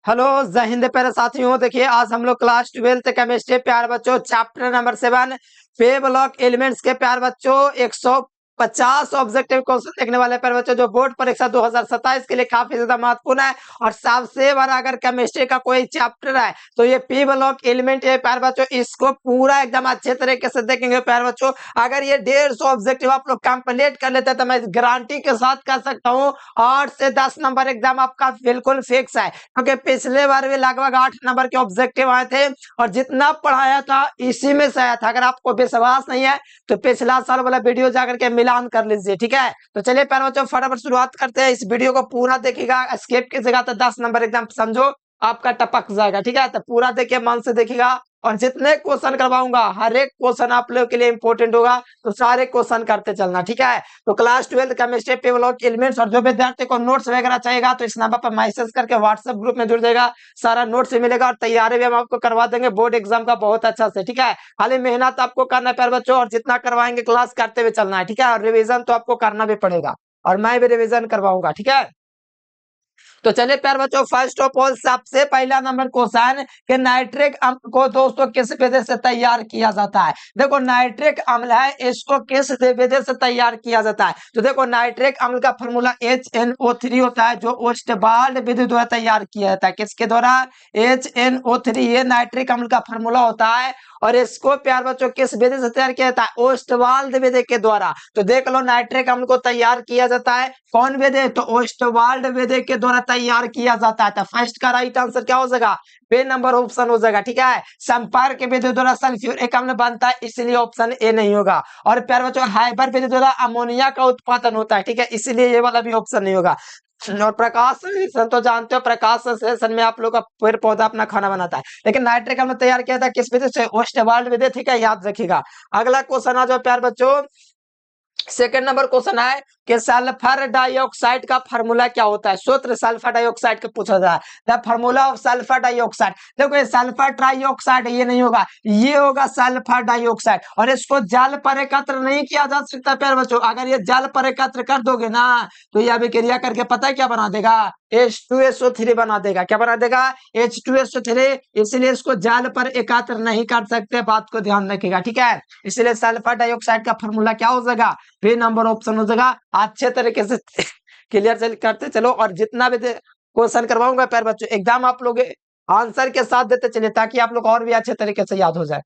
Hello जय हिंद प्यारे साथियों। देखिए आज हम लोग क्लास 12th केमिस्ट्री प्यारे बच्चों चैप्टर नंबर 7 पे ब्लॉक एलिमेंट्स के प्यारे बच्चों 150 ऑब्जेक्टिव क्वेश्चन देखने वाले प्यारे बच्चों जो बोर्ड परीक्षा 2027 के लिए काफी ज्यादा महत्वपूर्ण है। और सबसे बड़ा अगर केमिस्ट्री का कोई चैप्टर है तो ये पी ब्लॉक एलिमेंट है प्यारे बच्चों। इसको पूरा एकदम अच्छे तरीके से देखेंगे प्यारे बच्चों। अगर ये 150 ऑब्जेक्टिव आप लोग कंप्लीट कर लेते हैं तो मैं गारंटी के साथ कह सकता हूँ 8 से 10 नंबर एग्जाम आपका बिल्कुल फिक्स है, क्योंकि पिछले बार भी लगभग 8 नंबर के ऑब्जेक्टिव आए थे और जितना पढ़ाया था इसी में से आया था। अगर आपको विश्वास नहीं है तो पिछला साल वाला वीडियो जाकर के मिलान कर लीजिए, ठीक है। तो चलिए प्यारे बच्चों फटाफट शुरुआत करते हैं। इस वीडियो को पूरा देखिएगा, स्किप की जगह तो 10 नंबर एकदम समझो आपका टपक जाएगा, ठीक है। तो पूरा देखिए, मन से देखिएगा और जितने क्वेश्चन करवाऊंगा हर एक क्वेश्चन आप लोगों के लिए इंपॉर्टेंट होगा, तो सारे क्वेश्चन करते चलना, ठीक है। तो क्लास 12 केमिस्ट्री पे ब्लॉक एलिमेंट्स और जो विद्यार्थी को नोट्स वगैरह चाहिएगा तो इस नंबर पर मैसेज करके व्हाट्सएप ग्रुप में जुड़ जाएगा, सारा नोट्स मिलेगा और तैयारी भी हम आपको करवा देंगे बोर्ड एग्जाम का बहुत अच्छा से, ठीक है। खाली मेहनत आपको करना है प्यारे बच्चों और जितना करवाएंगे क्लास करते हुए चलना है, ठीक है। और रिविजन तो आपको करना भी पड़ेगा और मैं भी रिविजन करवाऊंगा, ठीक है। तो चलिए प्यारे बच्चों फर्स्ट ऑफ ऑल सबसे पहला नंबर क्वेश्चन कि नाइट्रिक अम्ल को दोस्तों किस विधि से तैयार किया जाता है। देखो नाइट्रिक अम्ल है, इसको किस विधि से तैयार किया जाता है। तो देखो नाइट्रिक अम्ल का फॉर्मूला HNO3 होता है जो ओस्टवाल्ड विधि द्वारा तैयार किया जाता है। किसके द्वारा? HNO3, ये नाइट्रिक अम्ल का फॉर्मूला होता है और इसको प्यार बच्चों किस विधि से तैयार किया जाता है? ओस्टवाल्ड विधि के द्वारा। तो देख लो नाइट्रिक अम्ल को तैयार किया जाता है कौन विधि? तो ओस्टवाल्ड विधि के द्वारा तैयार किया जाता है। तो फर्स्ट का राइट आंसर क्या हो जाएगा? बे नंबर ऑप्शन हो जाएगा, ठीक है। संपर्क विधि द्वारा सल्फ्यूरिक अम्ल बनता है इसलिए ऑप्शन ए नहीं होगा। और प्यार बच्चों हाइपर विधि द्वारा अमोनिया का उत्पादन होता है, ठीक है, इसलिए ये वाला भी ऑप्शन नहीं होगा। और प्रकाश संश्लेषण तो जानते हो, प्रकाश संश्लेषण में आप लोग का पेड़ पौधा अपना खाना बनाता है, लेकिन नाइट्रिक अम्ल तैयार किया था किस विधि से? ओस्टवाल्ड विधि, ठीक है, याद रखिएगा। अगला क्वेश्चन आ जाओ प्यार बच्चों। सेकंड नंबर क्वेश्चन है कि सल्फर डाइऑक्साइड का फार्मूला क्या होता है? सूत्र सल्फर डाइऑक्साइड का पूछा जा रहा है। The formula of sulphur dioxide, देखो ये सल्फर ट्राइऑक्साइड ये नहीं होगा, ये होगा सल्फर डाइऑक्साइड। और इसको जल पर एकत्र नहीं किया जा सकता प्यारे बच्चों। अगर ये जल पर एकत्र कर दोगे ना तो ये अभिक्रिया करके पता है क्या बना देगा? H2SO3 बना देगा। क्या बना देगा? H2SO3। इसलिए इसको जल पर एकत्र नहीं कर सकते, बात को ध्यान रखिएगा, ठीक है। इसलिए सल्फर डाइऑक्साइड का फार्मूला क्या हो जाएगा? बी नंबर ऑप्शन हो जाएगा। अच्छे तरीके से क्लियर करते चलो और जितना भी क्वेश्चन करवाऊंगा प्यारे बच्चों एकदम आप लोग आंसर के साथ देते चलिए ताकि आप लोग और भी अच्छे तरीके से याद हो जाए।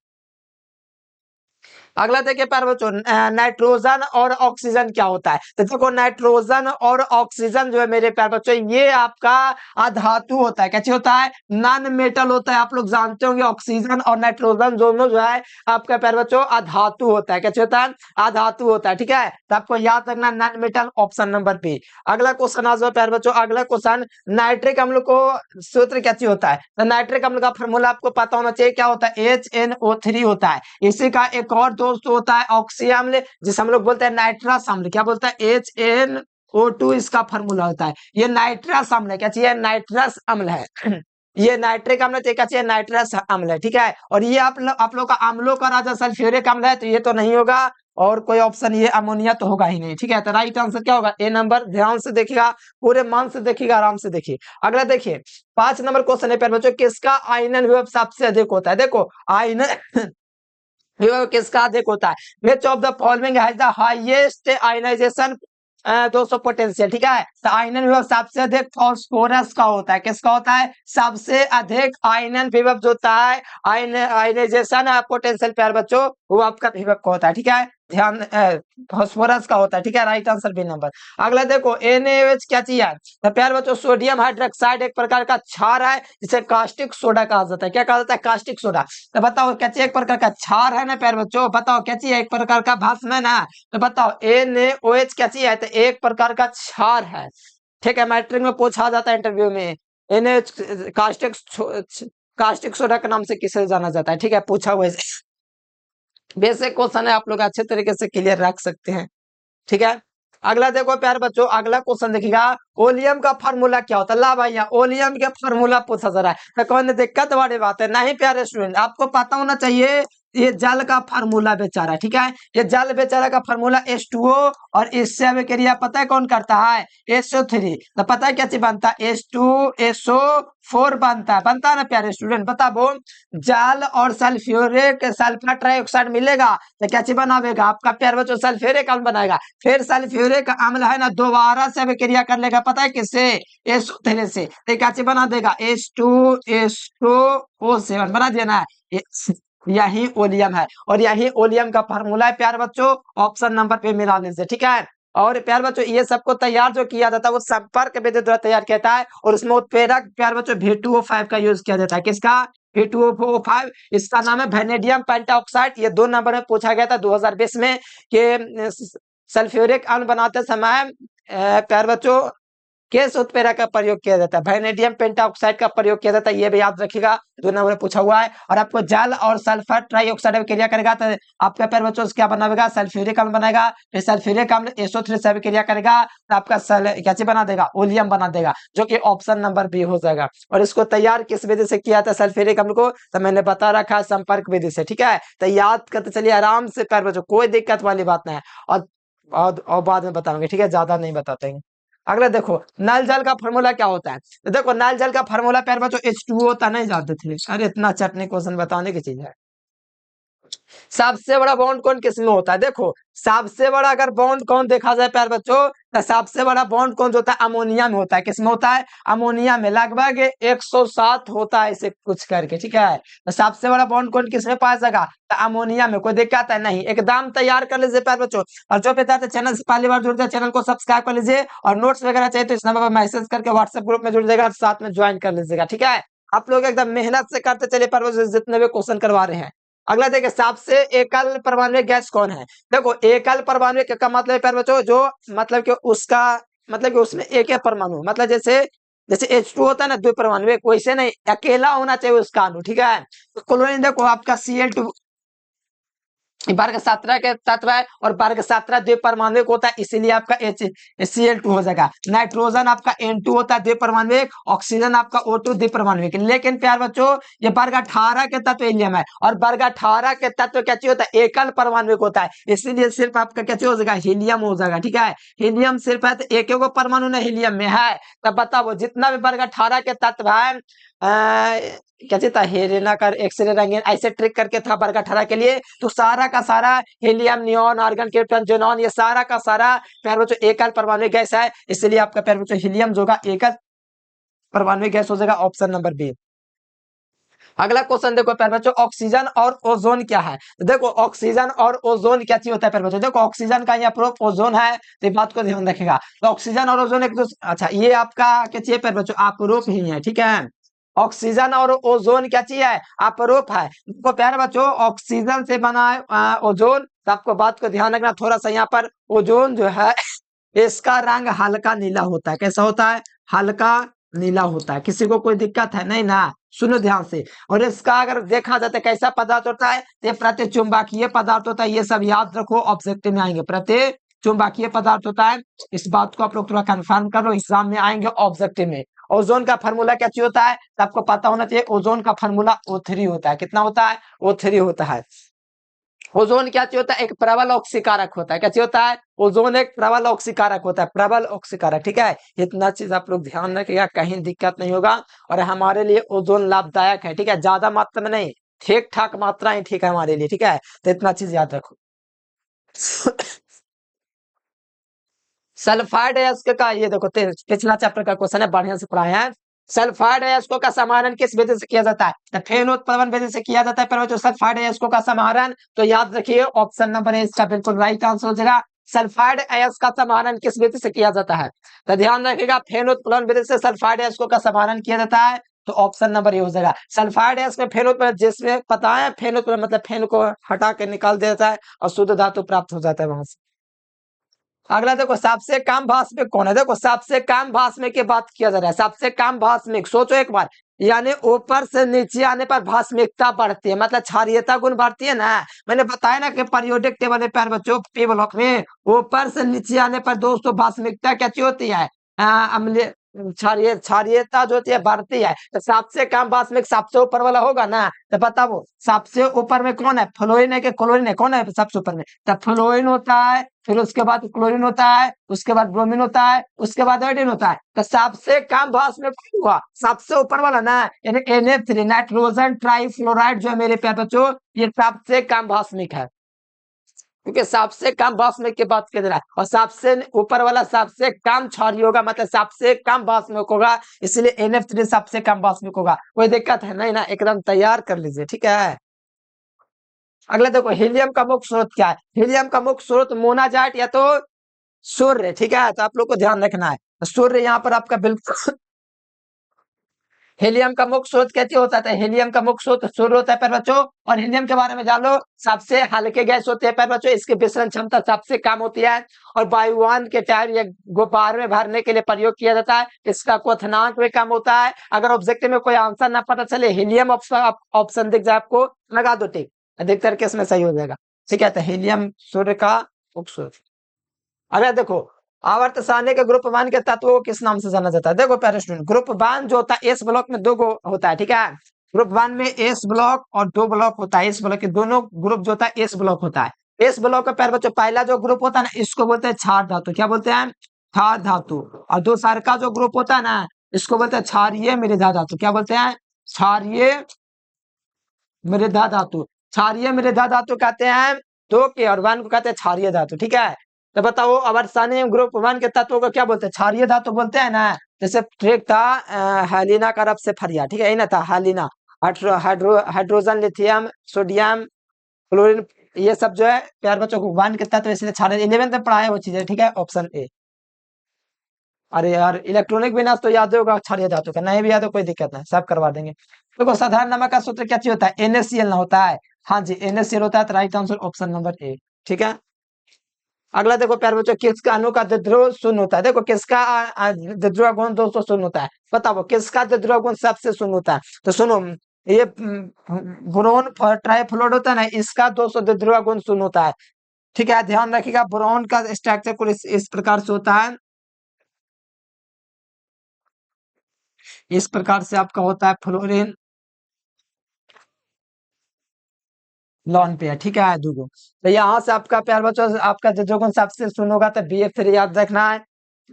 अगला देखिए प्यारे बच्चों नाइट्रोजन और ऑक्सीजन क्या होता है। तो देखो नाइट्रोजन और ऑक्सीजन जो है मेरे प्यारे बच्चों ये आपका अधातु होता है। कैसे होता है? नॉन मेटल होता है। आप लोग जानते होंगे ऑक्सीजन और नाइट्रोजन दोनों जो है आपका प्यारे बच्चों अधातु होता है। कैसे होता है? अधातु होता है, ठीक है। तो आपको याद रखना non metal option number B. अगला क्वेश्चन आ जाओ प्यारे बच्चों। अगला क्वेश्चन नाइट्रिक अम्ल को सूत्र कैसे होता है? तो नाइट्रिक अम्ल का फॉर्मूला आपको पता होना चाहिए क्या होता है? HNO3 होता है। इसी का एक और दोस्त होता है ऑक्सी अम्ल जिसे हम लोग बोलते हैं नाइट्रस अम्ल। क्या बोलता है? HNO2 इसका फॉर्मूला होता है। ये नाइट्रस अम्ल है। क्या चाहिए? नाइट्रस अम्ल है। ये नाइट्रिक अम्ल क्या चाहिए? नाइट्रस अम्ल है, ठीक है। और ये आप लोग का अम्लों का राजा सल्फ्यूरिक अम्ल है तो ये तो नहीं होगा और कोई ऑप्शन ये अमोनिया तो होगा ही नहीं, ठीक है। तो राइट आंसर क्या होगा? ए नंबर। ध्यान से देखिएगा, पूरे मन से देखिएगा, आराम से देखिए। अगला देखिए 5 नंबर क्वेश्चन है प्यारे बच्चों किसका आयनन विभव सबसे अधिक होता है? देखो आयनन विभव किसका अधिक होता है? Which of the following has the highest ionization 200 potential, ठीक है। तो आयनन विभव सबसे अधिक फास्फोरस का होता है। किसका होता है? सबसे अधिक आयनन विभव जो होता है आयनाइजेशन पोटेंशियल प्यार बच्चों वो आपका विभव का होता है, ठीक है। ध्यान फास्फोरस का होता है, ठीक है। Right answer B number. अगला देखो NaOH क्या चाहिए? तो प्यार बच्चों सोडियम हाइड्रोक्साइड एक प्रकार का क्षार है जिसे कास्टिक सोडा कहा जाता है। क्या कहा जाता है? Caustic soda. तो बताओ क्या चाहिए? एक प्रकार का क्षार है ना प्यार बच्चों, बताओ क्या चाहिए? एक प्रकार का भस्म है ना। तो बताओ NaOH क्या चाहिए? तो एक प्रकार का क्षार है, ठीक है। मैट्रिक में पूछा जाता है इंटरव्यू में NaOH कास्टिक सोडा के नाम से किसे जाना जाता है, ठीक है, पूछा हुआ बेसिक क्वेश्चन है, आप लोग अच्छे तरीके से क्लियर रख सकते हैं, ठीक है। अगला देखो प्यारे बच्चों अगला क्वेश्चन देखिएगा ओलियम का फार्मूला क्या होता है? ला भैया ओलियम के फार्मूला पूछा जा रहा है तो कौन दिक्कत वाली बात है? नहीं प्यारे स्टूडेंट आपको पता होना चाहिए ये जल का फार्मूला बेचारा, ठीक है, ये जल बेचारा का फार्मूला H2O, और इससे हमें क्रिया पता है कौन करता है, SO3। तो पता है क्या चीज बनता है, H2SO4 बनता है ना प्यारे स्टूडेंट, बता वो जल और सल्फ्यूरिक सल्फर ट्राइऑक्साइड मिलेगा तो क्या चीज बनावेगा आपका प्यारे बच्चों, सल्फ्यूरिक अम्ल बनाएगा। फिर सल्फ्यूरिक अम्ल है ना दोबारा से हमें क्रिया कर लेगा, पता है किससे, SO3 से, तो क्या चीज बना देगा, H2SO7 बना देना है। यही ओलियम है, और यही ओलियम का फार्मूला है प्यार बच्चों, ऑप्शन नंबर पे मिलाने से, ठीक है। और प्यार बच्चों ये सबको तैयार जो किया जाता है वो संपर्क विद्युत द्वारा तैयार किया जाता है, और उसमें उत्प्रेरक प्यार बच्चों V2O5 का यूज किया जाता है। किसका, V2O5। इसका नाम है वेनेडियम पेंटाऑक्साइड। ये 2 नंबर में पूछा गया था 2020 में कि सल्फ्यूरिक अम्ल बनाते समय प्यार बच्चों किस उत्प्रेरक का प्रयोग किया जाता है, वेनेडियम पेंटाऑक्साइड का प्रयोग किया जाता है, ये भी याद रखिएगा, 2 नंबर में पूछा हुआ है। और आपको जल और सल्फर ट्राइऑक्साइड में क्रिया करेगा तो आपका प्यारे बच्चों क्या बनाएगा, सल्फ्यूरिक अम्ल बनाएगा। फिर सल्फ्यूरिक अम्ल SO3 से भी क्रिया करेगा तो आपका क्या चीज बना देगा, ओलियम बना देगा, जो कि ऑप्शन नंबर बी हो जाएगा। और इसको तैयार किस विधि से किया था सल्फ्यूरिक अम्ल को, तो मैंने बता रखा है संपर्क विधि से, ठीक है। तो याद करते चलिए आराम से प्यारे बच्चों, कोई दिक्कत वाली बात नहीं है, और बाद में बताएंगे, ठीक है, ज्यादा नहीं बताते हैं। अगला देखो नल जल का फार्मूला क्या होता है, तो देखो नल जल का फार्मूला प्यारे बच्चों H2O होता, नहीं जानते थे, अरे इतना चटनी क्वेश्चन बताने की चीज है। सबसे बड़ा बॉन्ड कौन किसमें होता है, देखो सबसे बड़ा अगर बॉन्ड कौन देखा जाए प्यारे बच्चों, तो सबसे बड़ा बॉन्ड कौन जो होता है, अमोनिया में होता है। किसमें होता है, अमोनिया में, लगभग 107 होता है इसे कुछ करके, ठीक है। तो सबसे बड़ा बॉन्ड कौन किसमें पाया जाएगा, तो अमोनिया में। कोई दिक्कत है नहीं, एकदम तैयार कर लीजिए प्यारे बच्चों। और जो विद्यार्थी चैनल से पहली बार जुड़ जाए चैनल को सब्सक्राइब कर लीजिए, और नोट्स वगैरह चाहिए तो इस नंबर पर मैसेज करके व्हाट्सएप ग्रुप में जुड़ जाएगा, साथ में ज्वाइन कर लीजिएगा, ठीक है। आप लोग एकदम मेहनत से करते चलिए प्यारे बच्चों, जितने भी क्वेश्चन करवा रहे हैं। अगला देखिए सबसे एकल परमाणु गैस कौन है, देखो एकल परमाणु का मतलब है प्यारे बच्चों, जो मतलब कि उसका मतलब कि उसमें एक है परमाणु, मतलब जैसे जैसे H2 होता है ना 2 परमाणु, वैसे नहीं, अकेला होना चाहिए उसका अणु, ठीक है। तो क्लोरीन देखो आपका Cl2 वर्ग 17 के तत्व है, और वर्ग 17 द्विपरमाणुक होता है, इसीलिए आपका Cl2 हो जाएगा। नाइट्रोजन आपका N2 होता है द्विपरमाणुक, ऑक्सीजन आपका O2 द्विपरमाणुक। लेकिन प्यार बच्चों ये वर्ग 18 के तत्व हीलियम है, और वर्ग 18 के तत्व क्या चाहिए होता है, एकल परमाणुक होता है, इसीलिए सिर्फ आपका क्या चाहिए हो जाएगा, हीलियम हो जाएगा, ठीक है। हीलियम सिर्फ है तो एक परमाणु ना हीलियम में है, तब बताओ जितना भी वर्ग 18 के तत्व है क्या था, हेरेना कर एक्सरे रंगीन ऐसे ट्रिक करके था वर्ग 18 के लिए, तो सारा का सारा helium neon argon krypton xenon ये सारा का सारा प्यारे बच्चों एकल परमाणु गैस है, इसलिए आपका प्यारे बच्चों हीलियम जो होगा एकल परमाणु गैस हो जाएगा, ऑप्शन नंबर बी। अगला क्वेश्चन देखो प्यारे बच्चों, ऑक्सीजन और ओजोन क्या है, तो देखो ऑक्सीजन और ओजोन क्या चीज होता है प्यारे बच्चों, देखो ऑक्सीजन का यहाँ प्रूफ, ओजोन है, तो बात को ध्यान रखेगा। तो ऑक्सीजन और ओजोन एक दूसरे, अच्छा ये आपका क्या चाहिए प्यारे बच्चों, आपरूप ही है, ठीक है। ऑक्सीजन और ओजोन क्या चीज है, अपरूप है। तो प्यारे बच्चों ऑक्सीजन से बना है ओजोन, तो आपको बात को ध्यान रखना थोड़ा सा, यहाँ पर ओजोन जो है इसका रंग हल्का नीला होता है, कैसा होता है, हल्का नीला होता है। किसी को कोई दिक्कत है नहीं ना, सुनो ध्यान से। और इसका अगर देखा जाता है कैसा पदार्थ होता है, तो प्रति चुंबकीय पदार्थ होता है, ये सब याद रखो, ऑब्जेक्टिव में आएंगे, प्रति चुंबकीय पदार्थ होता है। इस बात को आप लोग थोड़ा कंफर्म करो, एग्जाम में आएंगे ऑब्जेक्टिव में। ओजोन का फार्मूला क्या चीज होता है, तो आपको पता होना चाहिए, ओजोन का फार्मूला O3 होता है। कितना होता है, O3 होता है। ओजोन क्या चीज होता है, एक प्रबल ऑक्सीकारक होता है। क्या चीज होता है, ओजोन एक प्रबल ऑक्सीकारक होता है, प्रबल ऑक्सीकारक, ठीक है। इतना चीज आप लोग ध्यान रखिएगा, कहीं दिक्कत नहीं होगा। और हमारे लिए ओजोन लाभदायक है, ठीक है, ज्यादा मात्रा में नहीं, ठीक ठाक मात्रा ही ठीक है हमारे लिए, ठीक है। तो इतना चीज याद रखो। सल्फाइड अयस्क का ये देखो पिछला चैप्टर का क्वेश्चन है, बढ़िया से पढ़ाया है। सल्फाइड अयस्कों का समाहरण किस विधि से किया जाता है, तो फेनोत्प्लवन विधि से किया जाता है। पर जो सल्फाइड अयस्कों का समाहरण, तो याद रखिए ऑप्शन नंबर ए इसका बिल्कुल राइट आंसर हो जाएगा। सल्फाइड अयस्क का समाहरण किस विधि से किया जाता है, तो ध्यान रखिएगा फेनोत्प्लवन विधि से सल्फाइड अयस्कों का समाहरण किया जाता है, तो ऑप्शन नंबर ए हो जाएगा। सल्फाइड अयस्क में फेनोत्प्लवन, जिसमें पता है फेनोत्प्लवन मतलब फेन को हटा के निकाल दिया जाता है और शुद्ध धातु प्राप्त हो जाता है वहां से। अगला देखो सबसे कम भास्मिक कौन है, देखो सबसे कम भास्मिक की बात किया जा रहा है, सबसे कम भास्मिक, सोचो एक बार, यानी ऊपर से नीचे आने पर भास्मिकता बढ़ती है, मतलब क्षारीयता गुण बढ़ती है ना। मैंने बताया ना कि पीरियोडिक टेबल में प्यारे बच्चों पी ब्लॉक में ऊपर से नीचे आने पर दोस्तों भास्मिकता क्या होती है, अम्लीय क्षारीय क्षारीयता जो होती है बढ़ती है, तो सबसे कम वाष्मिक सबसे ऊपर वाला होगा ना। तो बताओ सबसे ऊपर में कौन है, फ्लोरीन है कि क्लोरीन है, कौन है सबसे ऊपर में? तो फ्लोरीन होता है, फिर उसके बाद क्लोरीन होता है, उसके बाद ब्रोमीन होता है, उसके बाद आयोडीन होता है। तो सबसे कम वाष्मिक कौन हुआ, सबसे ऊपर वाला ना, यानी NF3 नाइट्रोजन ट्राइफ्लोराइड जो है मेरे प्यारे बच्चों, ये सबसे कम वाष्मिक है, क्योंकि सबसे कम वाष्मिक की बात कर रहा है, और सबसे ऊपर वाला सबसे कम क्षारीय होगा, मतलब सबसे कम वाष्मिक होगा, इसलिए NF3 सबसे कम वाष्मिक होगा। कोई दिक्कत है नहीं ना, एकदम तैयार कर लीजिए, ठीक है। अगला देखो, हीलियम का मुख्य स्रोत क्या है? हीलियम का मुख्य स्रोत मोनाजाइट या तो सूर्य, ठीक है, तो आप लोग को ध्यान रखना है। सूर्य यहाँ पर आपका बिल्कुल हीलियम का मुख्य स्रोत कैसे होता है? हीलियम का मुख्य स्रोत सूर्य होता है प्यारे बच्चों। और हीलियम के बारे में जान लो, सबसे हल्के गैस होते हैं प्यारे बच्चों, इसकी विसरण क्षमता सबसे कम होती है, और वायुयान के टायर या गुब्बारे में भरने के लिए प्रयोग किया जाता है, इसका क्वथनांक भी कम होता है। अगर ऑब्जेक्टिव में कोई आंसर ना पता चले, हीलियम ऑप्शन दिख जाए आपको, लगा दो टिक, अधिकतर केस में सही हो जाएगा, ठीक है। तो हीलियम सूर्य का मुख्य स्रोत। अगर देखो, आवर्त सारणी के ग्रुप वन के तत्वों को किस नाम से जाना जाता है? देखो प्यारे स्टूडेंट, ग्रुप वन जो होता है एस ब्लॉक में दो गो होता है, ठीक है। ग्रुप वन में एस ब्लॉक और दो ब्लॉक होता है, एस ब्लॉक के दोनों ग्रुप जो होता है एस ब्लॉक होता है। एस ब्लॉक का प्यारे बच्चों पहला जो ग्रुप होता है ना, इसको बोलते हैं क्षार धातु। क्या बोलते हैं? क्षार धातु। और दो सार का जो ग्रुप होता है ना, इसको बोलते हैं क्षारीय मृदा धातु। क्या बोलते हैं? क्षारीय मृदा धातु। क्षारीय मृदा धातु कहते हैं दो के, और वन को कहते हैं क्षारीय धातु, ठीक है। तो बताओ अवर्सानी ग्रुप वन के तत्वों को क्या बोलते हैं? क्षारीय धातु बोलते हैं ना। जैसे ट्रिक था हालिना का रब से फरिया, ठीक है, यही ना था हालिना। हाइड्रोजन, लिथियम, सोडियम, क्लोरीन, ये सब जो है प्यार बच्चों को वन के तत्व, इसलिए क्षारीय 11th में पढ़ाया वो चीजें, ठीक है, ऑप्शन ए। अरे यार, इलेक्ट्रॉनिक विनाश तो याद होगा क्षारीय धातु का, नहीं भी याद हो कोई दिक्कत नहीं, सब करवा देंगे। देखो साधारण नमक का सूत्र क्या चीज होता है? NaCl ना होता है। हाँ जी, NaCl होता है, तो right answer option number A, ठीक है। अगला देखो प्यारे बच्चों, किसका अणु का द्रव्य शून्य होता है? देखो किसका द्रव्य गुण 200 शून्य होता है? बताओ किसका द्रव्य गुण सबसे शून्य होता है? तो सुनो, ये बोरोन ट्राइफ्लोराइड होता है ना, इसका 200 द्रव्य गुण शून्य होता है, ठीक है। ध्यान रखिएगा, बोरोन का स्ट्रक्चर कुछ इस प्रकार से होता है, इस प्रकार से आपका होता है फ्लोरीन लॉन पे है, ठीक है, दूगो। तो यहाँ से आपका प्यार बच्चों, आपका जो गुण सबसे शून्य होगा, तो BF3 याद रखना है,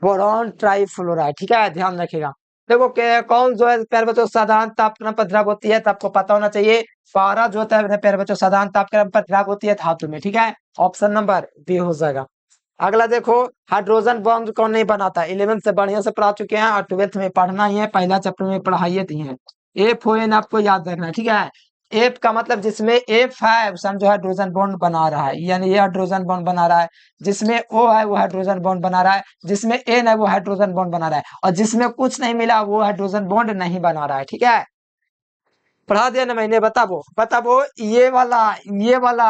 बोरॉन ट्राइफ्लोराइड, ठीक है, ध्यान रखिएगा। देखो कौन जो है प्यार बच्चों साधारण तापक्रम पर द्रव होती है, तो आपको पता होना चाहिए, पारा जो होता है प्यार बच्चों साधारण तापक्रम पर द्रव होती है धातु में, ठीक है, ऑप्शन नंबर बी हो जाएगा। अगला देखो, हाइड्रोजन बॉन्ड कौन नहीं बनाता? 11th से बढ़िया से पढ़ा चुके हैं, और 12th में पढ़ना ही है, पहला चैप्टर में पढ़ाई थी है। FON आपको याद रखना है, ठीक है। एफ का मतलब जिसमें एफ है समझो हाइड्रोजन बॉन्ड बना रहा है, यानी ये हाइड्रोजन बॉन्ड बना रहा है। जिसमें ओ है वो हाइड्रोजन बॉन्ड बना रहा है, जिसमें एन है वो हाइड्रोजन बॉन्ड बना रहा है, और जिसमें कुछ नहीं मिला वो हाइड्रोजन बॉन्ड नहीं बना रहा है, ठीक है। पढ़ा दिया ना मैंने, बताओ बताओ, ये वाला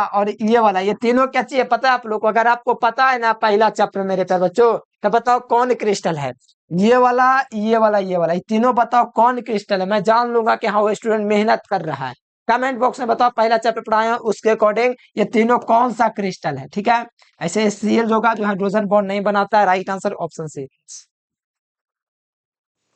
और ये वाला, ये तीनों क्या चाहिए पता है आप लोग को? अगर आपको पता है ना पहला चैप्टर मेरे प्यारे बच्चों, तो बताओ कौन क्रिस्टल है? ये वाला, ये वाला, ये वाला, ये तीनों बताओ कौन क्रिस्टल है। मैं जान लूंगा कि हाँ वो स्टूडेंट मेहनत कर रहा है। कमेंट बॉक्स में बताओ, पहला चैप्टर पढ़ाया उसके अकॉर्डिंग ये तीनों कौन सा क्रिस्टल है, ठीक है। ऐसे Cl जो होगा जो हाइड्रोजन बॉन्ड नहीं बनाता है, राइट आंसर ऑप्शन सी।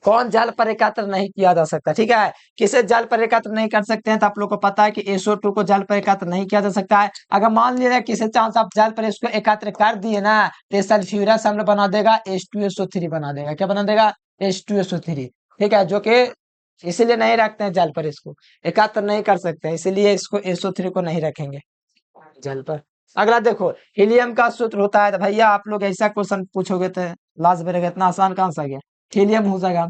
कौन जल पर एकत्र नहीं किया जा सकता, ठीक है। किसे जल पर एकत्र नहीं कर सकते हैं? तो आप लोग को पता है कि SO2 को जल पर एकत्र नहीं किया जा सकता है। अगर मान लिया किसी चांस आप जल पर इसको एकत्र कर दिए ना, तो सल्फ्यूरस अम्ल बना देगा, H2SO3 बना देगा। क्या बना देगा? H2SO3, ठीक है, जो कि इसीलिए नहीं रखते हैं जल पर, इसको एकत्र नहीं कर सकते हैं, इसीलिए इसको SO3 को नहीं रखेंगे जल पर। अगला देखो, हीलियम का सूत्र होता है, तो भैया आप लोग ऐसा क्वेश्चन पूछोगे तो लास्ट में रहेगा, इतना आसान कहाँ से आ गया? हीलियम हो जाएगा,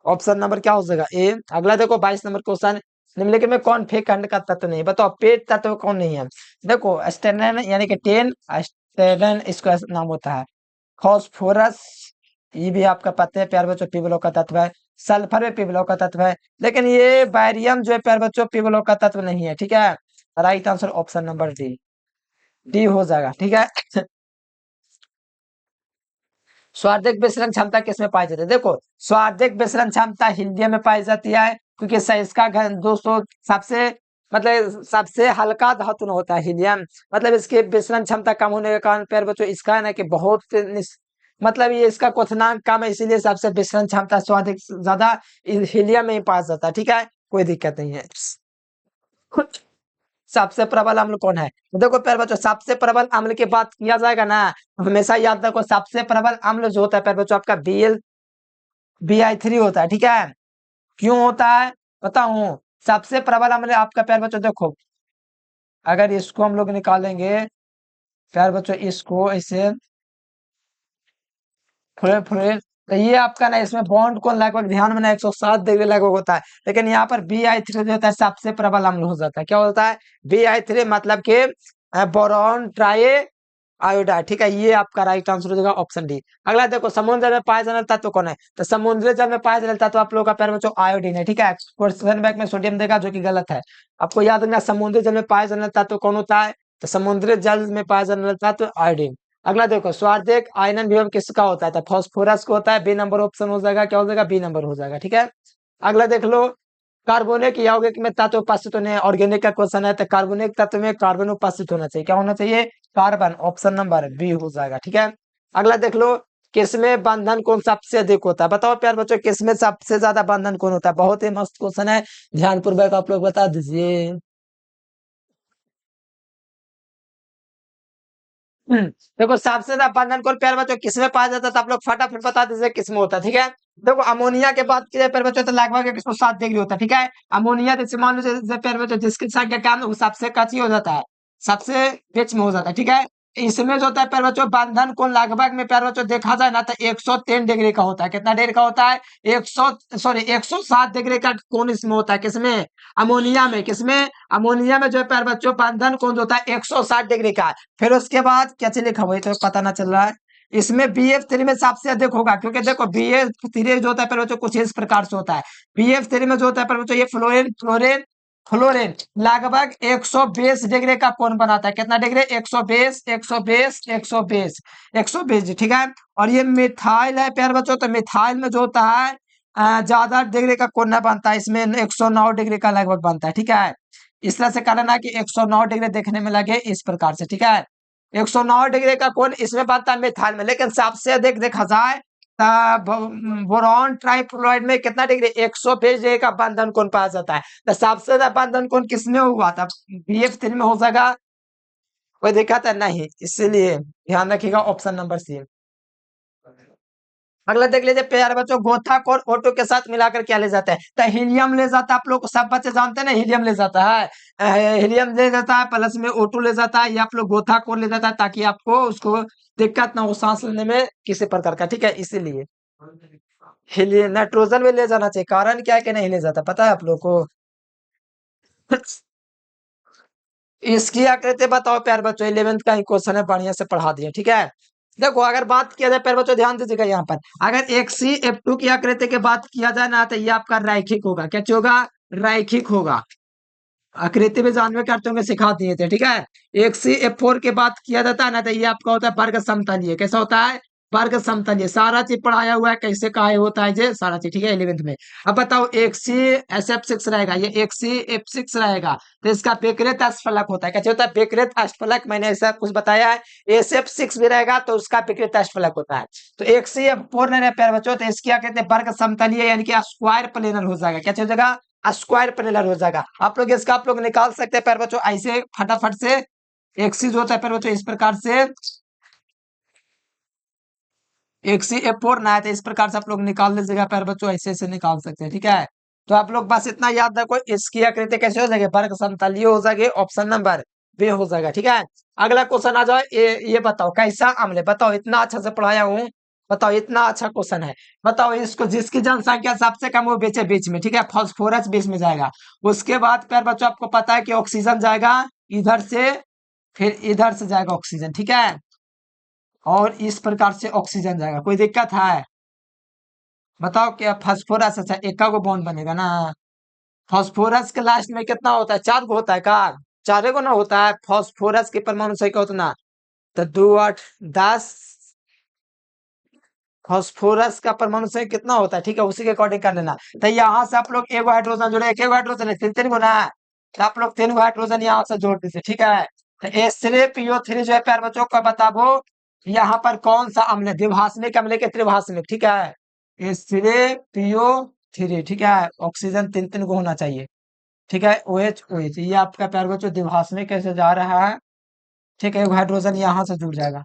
ऑप्शन नंबर क्या हो जाएगा? ए। अगला देखो 22 नंबर क्वेश्चन, निम्नलिखित में कौन फेक खंड का तत्व नहीं? बताओ पेट तत्व कौन नहीं है? देखो स्टेरन यानी कि टेन, स्टेरन इसका नाम होता है। फॉस्फोरस, ये भी आपका पता है प्यार बच्चों पिवलो का तत्व है। सल्फर भी पिवलो का तत्व है, लेकिन ये बैरियम जो है प्यार बच्चों पिवलो का तत्व नहीं है, ठीक है। Right answer option number D, D हो जाएगा, ठीक है। स्वार्थिक विसरण क्षमता किसमें पाई जाती है? देखो स्वार्थिक विसरण क्षमता हीलियम में पाई जाती है, क्योंकि इसका घन 200 सबसे, मतलब सबसे हल्का धातु होता है हीलियम, मतलब इसकी विसरण क्षमता कम होने के कारण प्यारे बच्चों इसका है ना कि बहुत मतलब ये इसका क्वथनांक कम है, इसीलिए सबसे विसरण क्षमता स्वाधिक ज्यादा हीलियम में ही पाया जाता है। ठीक है, कोई दिक्कत नहीं है। सबसे प्रबल अम्ल कौन है? तो देखो प्यारे बच्चों, सबसे प्रबल अम्ल की बात किया जाएगा ना, तो हमेशा याद रखो सबसे प्रबल अम्ल जो होता है प्यारे बच्चों आपका BI3 होता है। ठीक है, क्यों होता है बताऊं? सबसे प्रबल अम्ल आपका प्यारे बच्चों देखो, अगर इसको हम लोग निकालेंगे प्यारे बच्चों, इसको ऐसे फुले फुले, तो ये आपका ना इसमें बॉन्ड कोण लगभग ध्यान में ना 107 डिग्री लगभग होता है, लेकिन यहाँ पर BI3 जो होता है सबसे प्रबल अम्ल हो जाता है। क्या होता है? BI3 मतलब कि बोरॉन ट्राई आयोडाइड। ठीक है, ये आपका राइट आंसर हो जाएगा ऑप्शन डी। अगला देखो, समुद्र जल में पाए जाने वाला तत्व कौन है? तो समुद्री जल में पाए जाने वाला तत्व आप लोगों का प्यारे बच्चों आयोडीन है। ठीक है, क्वेश्चन बैंक में सोडियम देगा जो कि गलत है। आपको याद रखना समुद्री जल में पाए जाने वाला तत्व कौन होता है? तो समुद्री जल में पाए जाने वाला तत्व आयोडीन। अगला देखो, स्वार्थिक आयनन विभव किसका होता है? तो फास्फोरस को होता है। बी नंबर ऑप्शन हो जाएगा, क्या हो जाएगा? बी नंबर हो जाएगा। ठीक है, अगला देख लो, कार्बोनिक यौगिक में तत्व उपस्थित होने, ऑर्गेनिक का क्वेश्चन है, तो कार्बोनिक तत्व में कार्बन उपस्थित होना चाहिए। क्या होना चाहिए? कार्बन, ऑप्शन नंबर बी हो जाएगा। ठीक है, अगला देख लो, किसमें बंधन कोण सबसे अधिक होता है? बताओ प्यार बच्चों, किसमें सबसे ज्यादा बंधन कोण होता है? बहुत ही मस्त क्वेश्चन है, ध्यान पूर्वक आप लोग बता दीजिए। देखो सबसे ज्यादा बंधन कोण प्यार बच्चों किसमें पाया जाता है? तो आप लोग फटाफट बता दीजिए किसमें होता है। ठीक है, देखो अमोनिया के बात की जाए प्यार बच्चों, तो लगभग 107 डिग्री होता है। ठीक है, अमोनिया जैसे मान लो जैसे प्यार बच्चों जिसकी संख्या कम है वो सबसे कच्ची हो जाता है, सबसे बीच में हो जाता है। ठीक है, इसमें जो होता है प्यार बच्चों बंधन कोण लगभग में प्यार बच्चों देखा जाए ना तो 103 डिग्री का होता है। कितना डिग्री का होता है? 107 डिग्री का कोण इसमें होता है। किसमें? अमोनिया में। किसमें? अमोनिया में जो है प्यार बच्चों बंधन कोण जो होता है 107 डिग्री का। फिर उसके बाद क्या चलिए खबर तो पता ना चल रहा है, इसमें BF3 में सबसे अधिक होगा, क्योंकि देखो BF3 जो होता है पर बच्चों कुछ इस प्रकार से होता है। BF3 में जो होता है पर बच्चों ये फ्लोरीन फ्लोरीन फ्लोरीन लगभग 120 डिग्री का कोण बनाता है। कितना डिग्री? 120 120 120 120। ठीक है, और ये मिथाइल है प्यार बच्चों, तो मिथाइल में जो होता है ज्यादा डिग्री का कोण ना बनता है, इसमें 109 डिग्री का लगभग बनता है। ठीक है, इस तरह से कारण है कि 109 डिग्री देखने में लगे इस प्रकार से। ठीक है, 109 डिग्री का कोण इसमें बनता है मिथाइल में, लेकिन सबसे अधिक देखा जाए बोरॉन ट्राइफ्लोराइड में कितना डिग्री? 120 डिग्री का बंधन कोण पाया जाता है। तो सबसे ज्यादा बंधन कोण किसमें हुआ था? BF3 में हो जाएगा, कोई दिक्कत है नहीं, इसलिए ध्यान रखिएगा ऑप्शन नंबर सी। अगला देख लीजिए प्यारे बच्चों, गोथाकोर O2 के साथ मिलाकर क्या ले जाता है? तो हीलियम ले जाता है। आप लोग सब बच्चे जानते हैं ना, हीलियम ले जाता है, हीलियम ले जाता है, प्लस में O2 ले जाता है, या आप लोग गोथाकोर ले जाता है, ताकि आपको उसको दिक्कत ना हो सांस लेने में किसी प्रकार का। ठीक है, इसीलिए हीलियम नाइट्रोजन में ले जाना चाहिए। कारण क्या है कि नहीं ले जाता, पता है आप लोग को? इसकी आकृति बताओ प्यारे बच्चों, 11th का ही क्वेश्चन है, बढ़िया से पढ़ा दिया। ठीक है, देखो अगर बात किया जाए प्यारे बच्चों, ध्यान दीजिएगा यहाँ पर, अगर XCF2 की आकृति की बात किया जाए ना, तो ये आपका रैखिक होगा। क्या होगा? रैखिक होगा। आकृति में जानवे करते होंगे, सिखा दिए थे। ठीक है, XCF4 की बात किया जाता है ना, तो ये आपका होता है वर्ग समतलीय। कैसा होता है? वर्ग समतलीय। सारा चीज पढ़ाया हुआ है, कैसे कहा होता है ये सारा चीज। ठीक है, 11th में। अब बताओ, XCSF6 रहेगा, ये XCF6 रहेगा, तो इसका विकृत अष्टफलक होता है। कैसे होता है? विकृत अष्टफलक, मैंने ऐसा कुछ बताया है। SF6 भी रहेगा तो उसका विकृत अष्टफलक होता है। तो XCF4 नहीं रहे प्यारे बच्चों, तो इसकी क्या कहते हैं? वर्ग समतलीय, यानी कि स्क्वायर प्लेनर हो जाएगा। क्या हो जाएगा? स्क्वायर प्लेनर हो जाएगा। आप लोग इसका आप लोग निकाल सकते हैं प्यारे बच्चों ऐसे फटाफट से। एक्सिस होता है प्यारे बच्चों इस प्रकार से, XCF4 ना है, तो इस प्रकार से आप लोग निकाल लीजिएगा प्यारे बच्चों, ऐसे ऐसे निकाल सकते हैं। ठीक है, तो आप लोग बस इतना याद रखो, इसकी आकृति कैसे हो जाएगी? वर्ग समतलीय हो जाएगी, ऑप्शन नंबर बी हो जाएगा। ठीक है, अगला क्वेश्चन आ जाओ, ये बताओ कैसा अम्ल है? बताओ, इतना अच्छा से पढ़ाया हूँ, बताओ इतना अच्छा क्वेश्चन है, बताओ इसको, जिसकी जनसंख्या सबसे कम वो बीच बीच में। ठीक है, फास्फोरस बीच में जाएगा। उसके बाद प्यारे बच्चों आपको पता है कि ऑक्सीजन जाएगा इधर से, फिर इधर से जाएगा ऑक्सीजन। ठीक है, और इस प्रकार से ऑक्सीजन जाएगा। कोई दिक्कत है? बताओ, क्या फास्फोरस? अच्छा, एका को बॉन्ड बनेगा ना। फास्फोरस के लास्ट में कितना होता है? 4 को होता है का? 4 को ना होता है। फास्फोरस के परमाणु संख्या उतना, तो 2 8 10। फास्फोरस का परमाणु संख्या कितना होता है? ठीक है, उसी के अकॉर्डिंग कर लेना। तो यहाँ से आप लोग एगो हाइड्रोजन जोड़े, एक हाइड्रोजन है, 3 3 गुना है, तो आप लोग 3 हाइड्रोजन यहाँ से जोड़ दीजिए। ठीक है, तो H3PO3 जो है प्यार बच्चों का बताबो यहाँ पर कौन सा अम्ल है, द्विभाषमिक अम्ल के त्रिभाषमिक, ठीक है। H3PO3, ठीक है। ऑक्सीजन तीन तीन को होना चाहिए, ठीक है। OH ये आपका प्यार बच्चों द्विभाषमिक कैसे जा रहा है, ठीक है। हाइड्रोजन यहाँ से जुड़ जाएगा,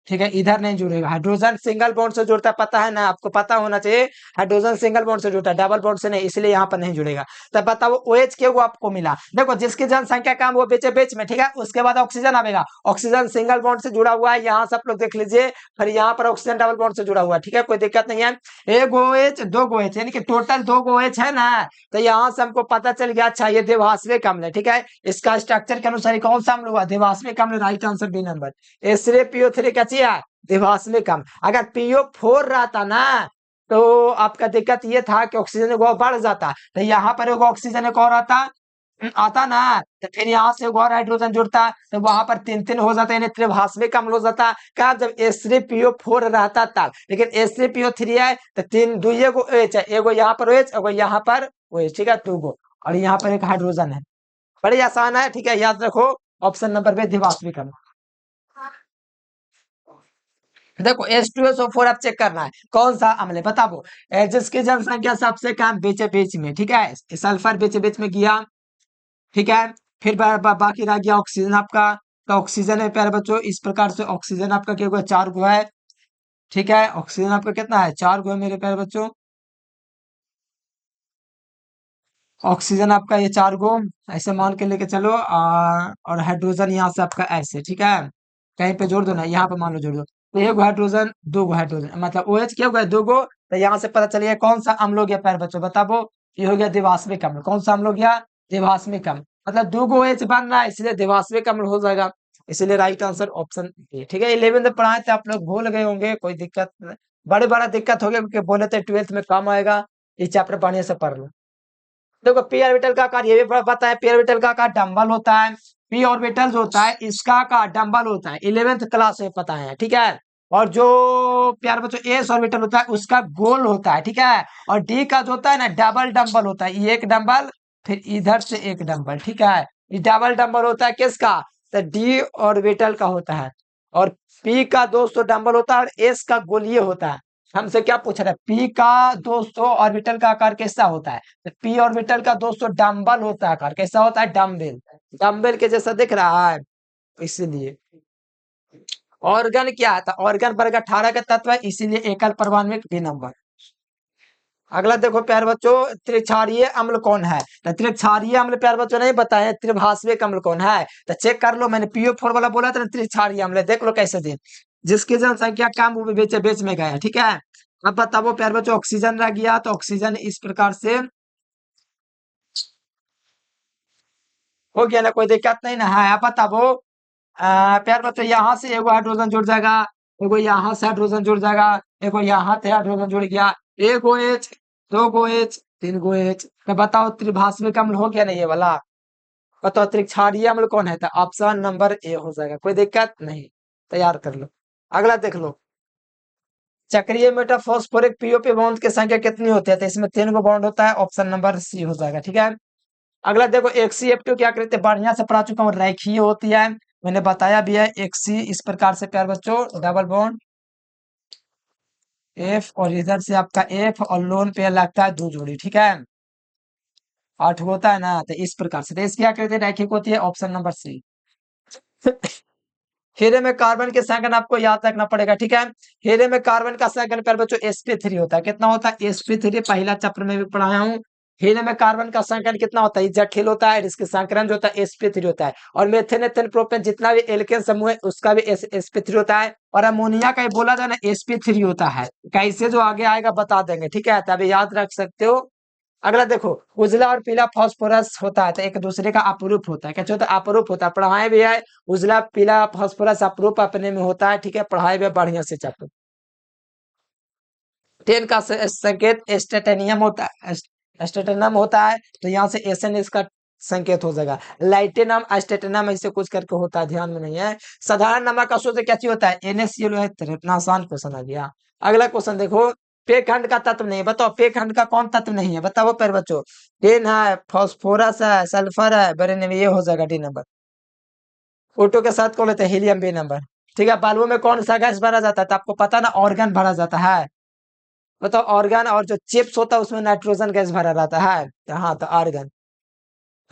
ठीक है, इधर नहीं जुड़ेगा। हाइड्रोजन सिंगल बॉन्ड से जुड़ता है, पता है ना, आपको पता होना चाहिए। हाइड्रोजन सिंगल बॉन्ड से जुड़ता है, डबल बॉन्ड से नहीं, इसलिए यहाँ पर नहीं जुड़ेगा। तब बताओ OH क्यों आपको मिला। देखो जिसकी जनसंख्या कम वो बीच बीच में, ठीक है। उसके बाद ऑक्सीजन आएगा, ऑक्सीजन सिंगल बॉन्ड से जुड़ा हुआ है, यहाँ सब लोग देख लीजिए। फिर यहाँ पर ऑक्सीजन डबल बॉन्ड से जुड़ा हुआ है, ठीक है, कोई दिक्कत नहीं है। एक OH दो OH यानी कि टोटल दो OH है ना। तो यहाँ से हमको पता चल गया, अच्छा ये द्विभाषिक अम्ल है, ठीक है। इसका स्ट्रक्चर के अनुसार कौन सा अम्ल हुआ, द्विभाषिक अम्ल, right answer B number. H3PO3 क्या चाहिए, द्विभाषिक अम्ल। अगर PO4 रहता ना तो आपका दिक्कत ये था कि ऑक्सीजन को बढ़ जाता, तो यहाँ पर एगो ऑक्सीजन एक और आता ना, तो फिर यहाँ से एगो और हाइड्रोजन जुड़ता, तो वहां पर तीन तीन हो जाता, यानी त्रिभाषिक अम्ल हो जाता। क्या, जब H3PO4 रहता तब। लेकिन H3PO3 है तो तीन दुइये को OH है, एगो यहाँ पर OH, एगो यहाँ पर OH, ठीक है, टू गो। और यहाँ पर एक हाइड्रोजन है, बड़ी आसान है, ठीक है, याद रखो। ऑप्शन नंबर बी द्विभाषिक अम्ल। देखो H2SO4 आप चेक करना है कौन सा अम्ल है, बताओ। जिसकी जनसंख्या सबसे कम बीच बीच में, ठीक है, सल्फर बीच बीच में गया, ठीक है। फिर बाकी रह गया ऑक्सीजन आपका। तो ऑक्सीजन है प्यारे बच्चों, इस प्रकार से ऑक्सीजन आपका क्या हुआ, चार गो है, ठीक है। ऑक्सीजन आपका कितना है, चार गो है मेरे प्यारे बच्चों। ऑक्सीजन आपका ये चार गो, ऐसे मान के लेके चलो। और हाइड्रोजन यहाँ से आपका ऐसे, ठीक है, कहीं पे जोड़ दो ना, यहाँ पे मान लो जोड़ दो। तो एक हाइड्रोजन दो गो हाइड्रोजन, मतलब OH क्या हुआ, दो गो। तो यहाँ से पता चलिए कौन सा अम्ल हो गया प्यारे बच्चों, बताओ। ये हो गया द्विभाषिक अम्ल, कौन सा अम्ल हो गया, द्विभाषिक अम्ल। मतलब दो गो OH बन रहा है, इसलिए द्विभाषिक अम्ल हो जाएगा। इसलिए राइट आंसर ऑप्शन ए, ठीक है। 11th में पढ़ाए थे आप लोग, भूल गए होंगे, कोई दिक्कत बड़े बड़ा दिक्कत हो गया, क्योंकि बोले थे 12th में काम आएगा, ये चैप्टर बढ़िया से पढ़ लो। देखो पी ऑर्बिटल का आकार ये भी पता है, पी ऑर्बिटल का आकार डंबल होता है। पी ऑर्बिटल जो होता है इसका आकार डंबल होता है, 11th क्लास में पता है, ठीक है। और जो प्यार बच्चों एस ऑर्बिटल होता है उसका गोल होता है, ठीक है। और डी का जो होता है ना डबल डंबल होता है, ये एक डंबल, फिर इधर से एक डंबल, ठीक है। ये डबल डंबल होता है किसका, तो डी ऑर्बिटल का होता है। और पी का 200 डंबल होता है, और एस का गोलीय होता है। हमसे क्या पूछ रहा है, पी का 200 ऑर्बिटल का आकार कैसा होता है, तो पी ऑर्बिटल का 200 डंबल होता है, आकार कैसा होता है, डंबल, डंबल के जैसा दिख रहा है, इसलिए। ऑर्गन क्या आता है, ऑर्गन वर्ग 18 का तत्व है, इसीलिए एकल परमाणु बी नंबर। अगला देखो प्यार बच्चों, त्रिक्षारीय अम्ल कौन है, तो त्रिक्षारीय अम्ल प्यार बच्चों नहीं बताए, त्रिभाषिक अम्ल कौन है, तो चेक कर लो। मैंने PO4 वाला बोला था ना, त्रिक्षारीय अम्ल, देख लो कैसे दे। जिसकी जनसंख्या कम वो भी बेच में गया, ठीक है। अब बताओ प्यार बच्चों, ऑक्सीजन रह गया, तो ऑक्सीजन इस प्रकार से हो गया ना, कोई दिक्कत नहीं ना है। अब बताओ प्यार बच्चों, यहाँ से एगो हाइड्रोजन जुड़ जाएगा, एगो यहाँ से हाइड्रोजन जुड़ जाएगा, एगो यहाँ से हाइड्रोजन जुड़ गया, एक OH दो OH तीन OH। तो बताओ त्रिभाषिक अम्ल हो गया ना ये वाला। बताओ त्रिक्षारीय अम्ल कौन है, तो ऑप्शन नंबर ए हो जाएगा, कोई दिक्कत नहीं, तैयार कर लो। अगला देख लो, चक्रीय मेटाफॉस्फोरिक पीओपी बॉन्ड की संख्या कितनी होती है, तो इसमें 3 गो बॉन्ड होता है, ऑप्शन नंबर सी हो जाएगा, ठीक है। अगला देखो XCF2 क्या करते हैं, बढ़िया से पढ़ा चुका हूँ, रेखीय होती है, मैंने बताया भी है। XC इस प्रकार से प्यार बच्चों, डबल बॉन्ड F, और इधर से आपका F, और लोन पे लगता है दो जोड़ी, ठीक है। 8 होता है ना, तो इस प्रकार से, तो इसकी क्या कहते हैं, रैखिक होती है, ऑप्शन नंबर सी। हीरे में कार्बन के संख्या आपको याद रखना पड़ेगा, ठीक है। हीरे में कार्बन का संख्या प्यारे बच्चों sp3 होता है, कितना होता है, sp3, पहला चैप्टर में भी पढ़ाया हूँ। हीरे में कार्बन का संकलन कितना होता है, जटिल होता है, इसके संकलन जो होता है sp3 होता है। और मेथेन एथेन प्रोपेन जितना भी एल्केन समूह है उसका भी sp3 होता है। और अमोनिया का बोला जाए ना sp3 होता है। कैसे जो आगे आएगा बता देंगे, ठीक है, तभी याद रख सकते हो। अगला देखो, उजला और पीला फास्फोरस होता है, तो एक दूसरे का अपरूप होता है, क्या होता है, अपरूप होता है, पढ़ाए भी है। उजला पीला फास्फोरस अपरूप अपने में होता है, ठीक है, पढ़ाए भी बढ़िया से चैप्टर। 10 का संकेत एस्टेटेनियम होता है, एस्टेटेनम होता है, तो यहाँ से एसएन इसका संकेत हो जाएगा। लाइटेनम एस्टेटेनम ऐसे कुछ करके होता है, ध्यान में नहीं है। साधारण नमक का सूत्र क्या चीज होता है, NaCl है, इतना आसान क्वेश्चन आ गया। अगला क्वेश्चन देखो, पे खंड का तत्व नहीं, बताओ पे खंड का कौन तत्व नहीं है, बताओ प्यारे बच्चों। टेन है, फास्फोरस है, सल्फर है, बेरेनियम, ये हो जाएगा डी नंबर। ओटो के साथ कौन लेते हैं, हीलियम बी नंबर। ठीक है, बालुओं में कौन सा गैस भरा जाता है? तो आपको पता ना, ऑर्गन भरा जाता है। बताओ, ऑर्गन। और जो चिप्स होता है उसमें नाइट्रोजन गैस भरा रहता है। हाँ, तो ऑर्गन।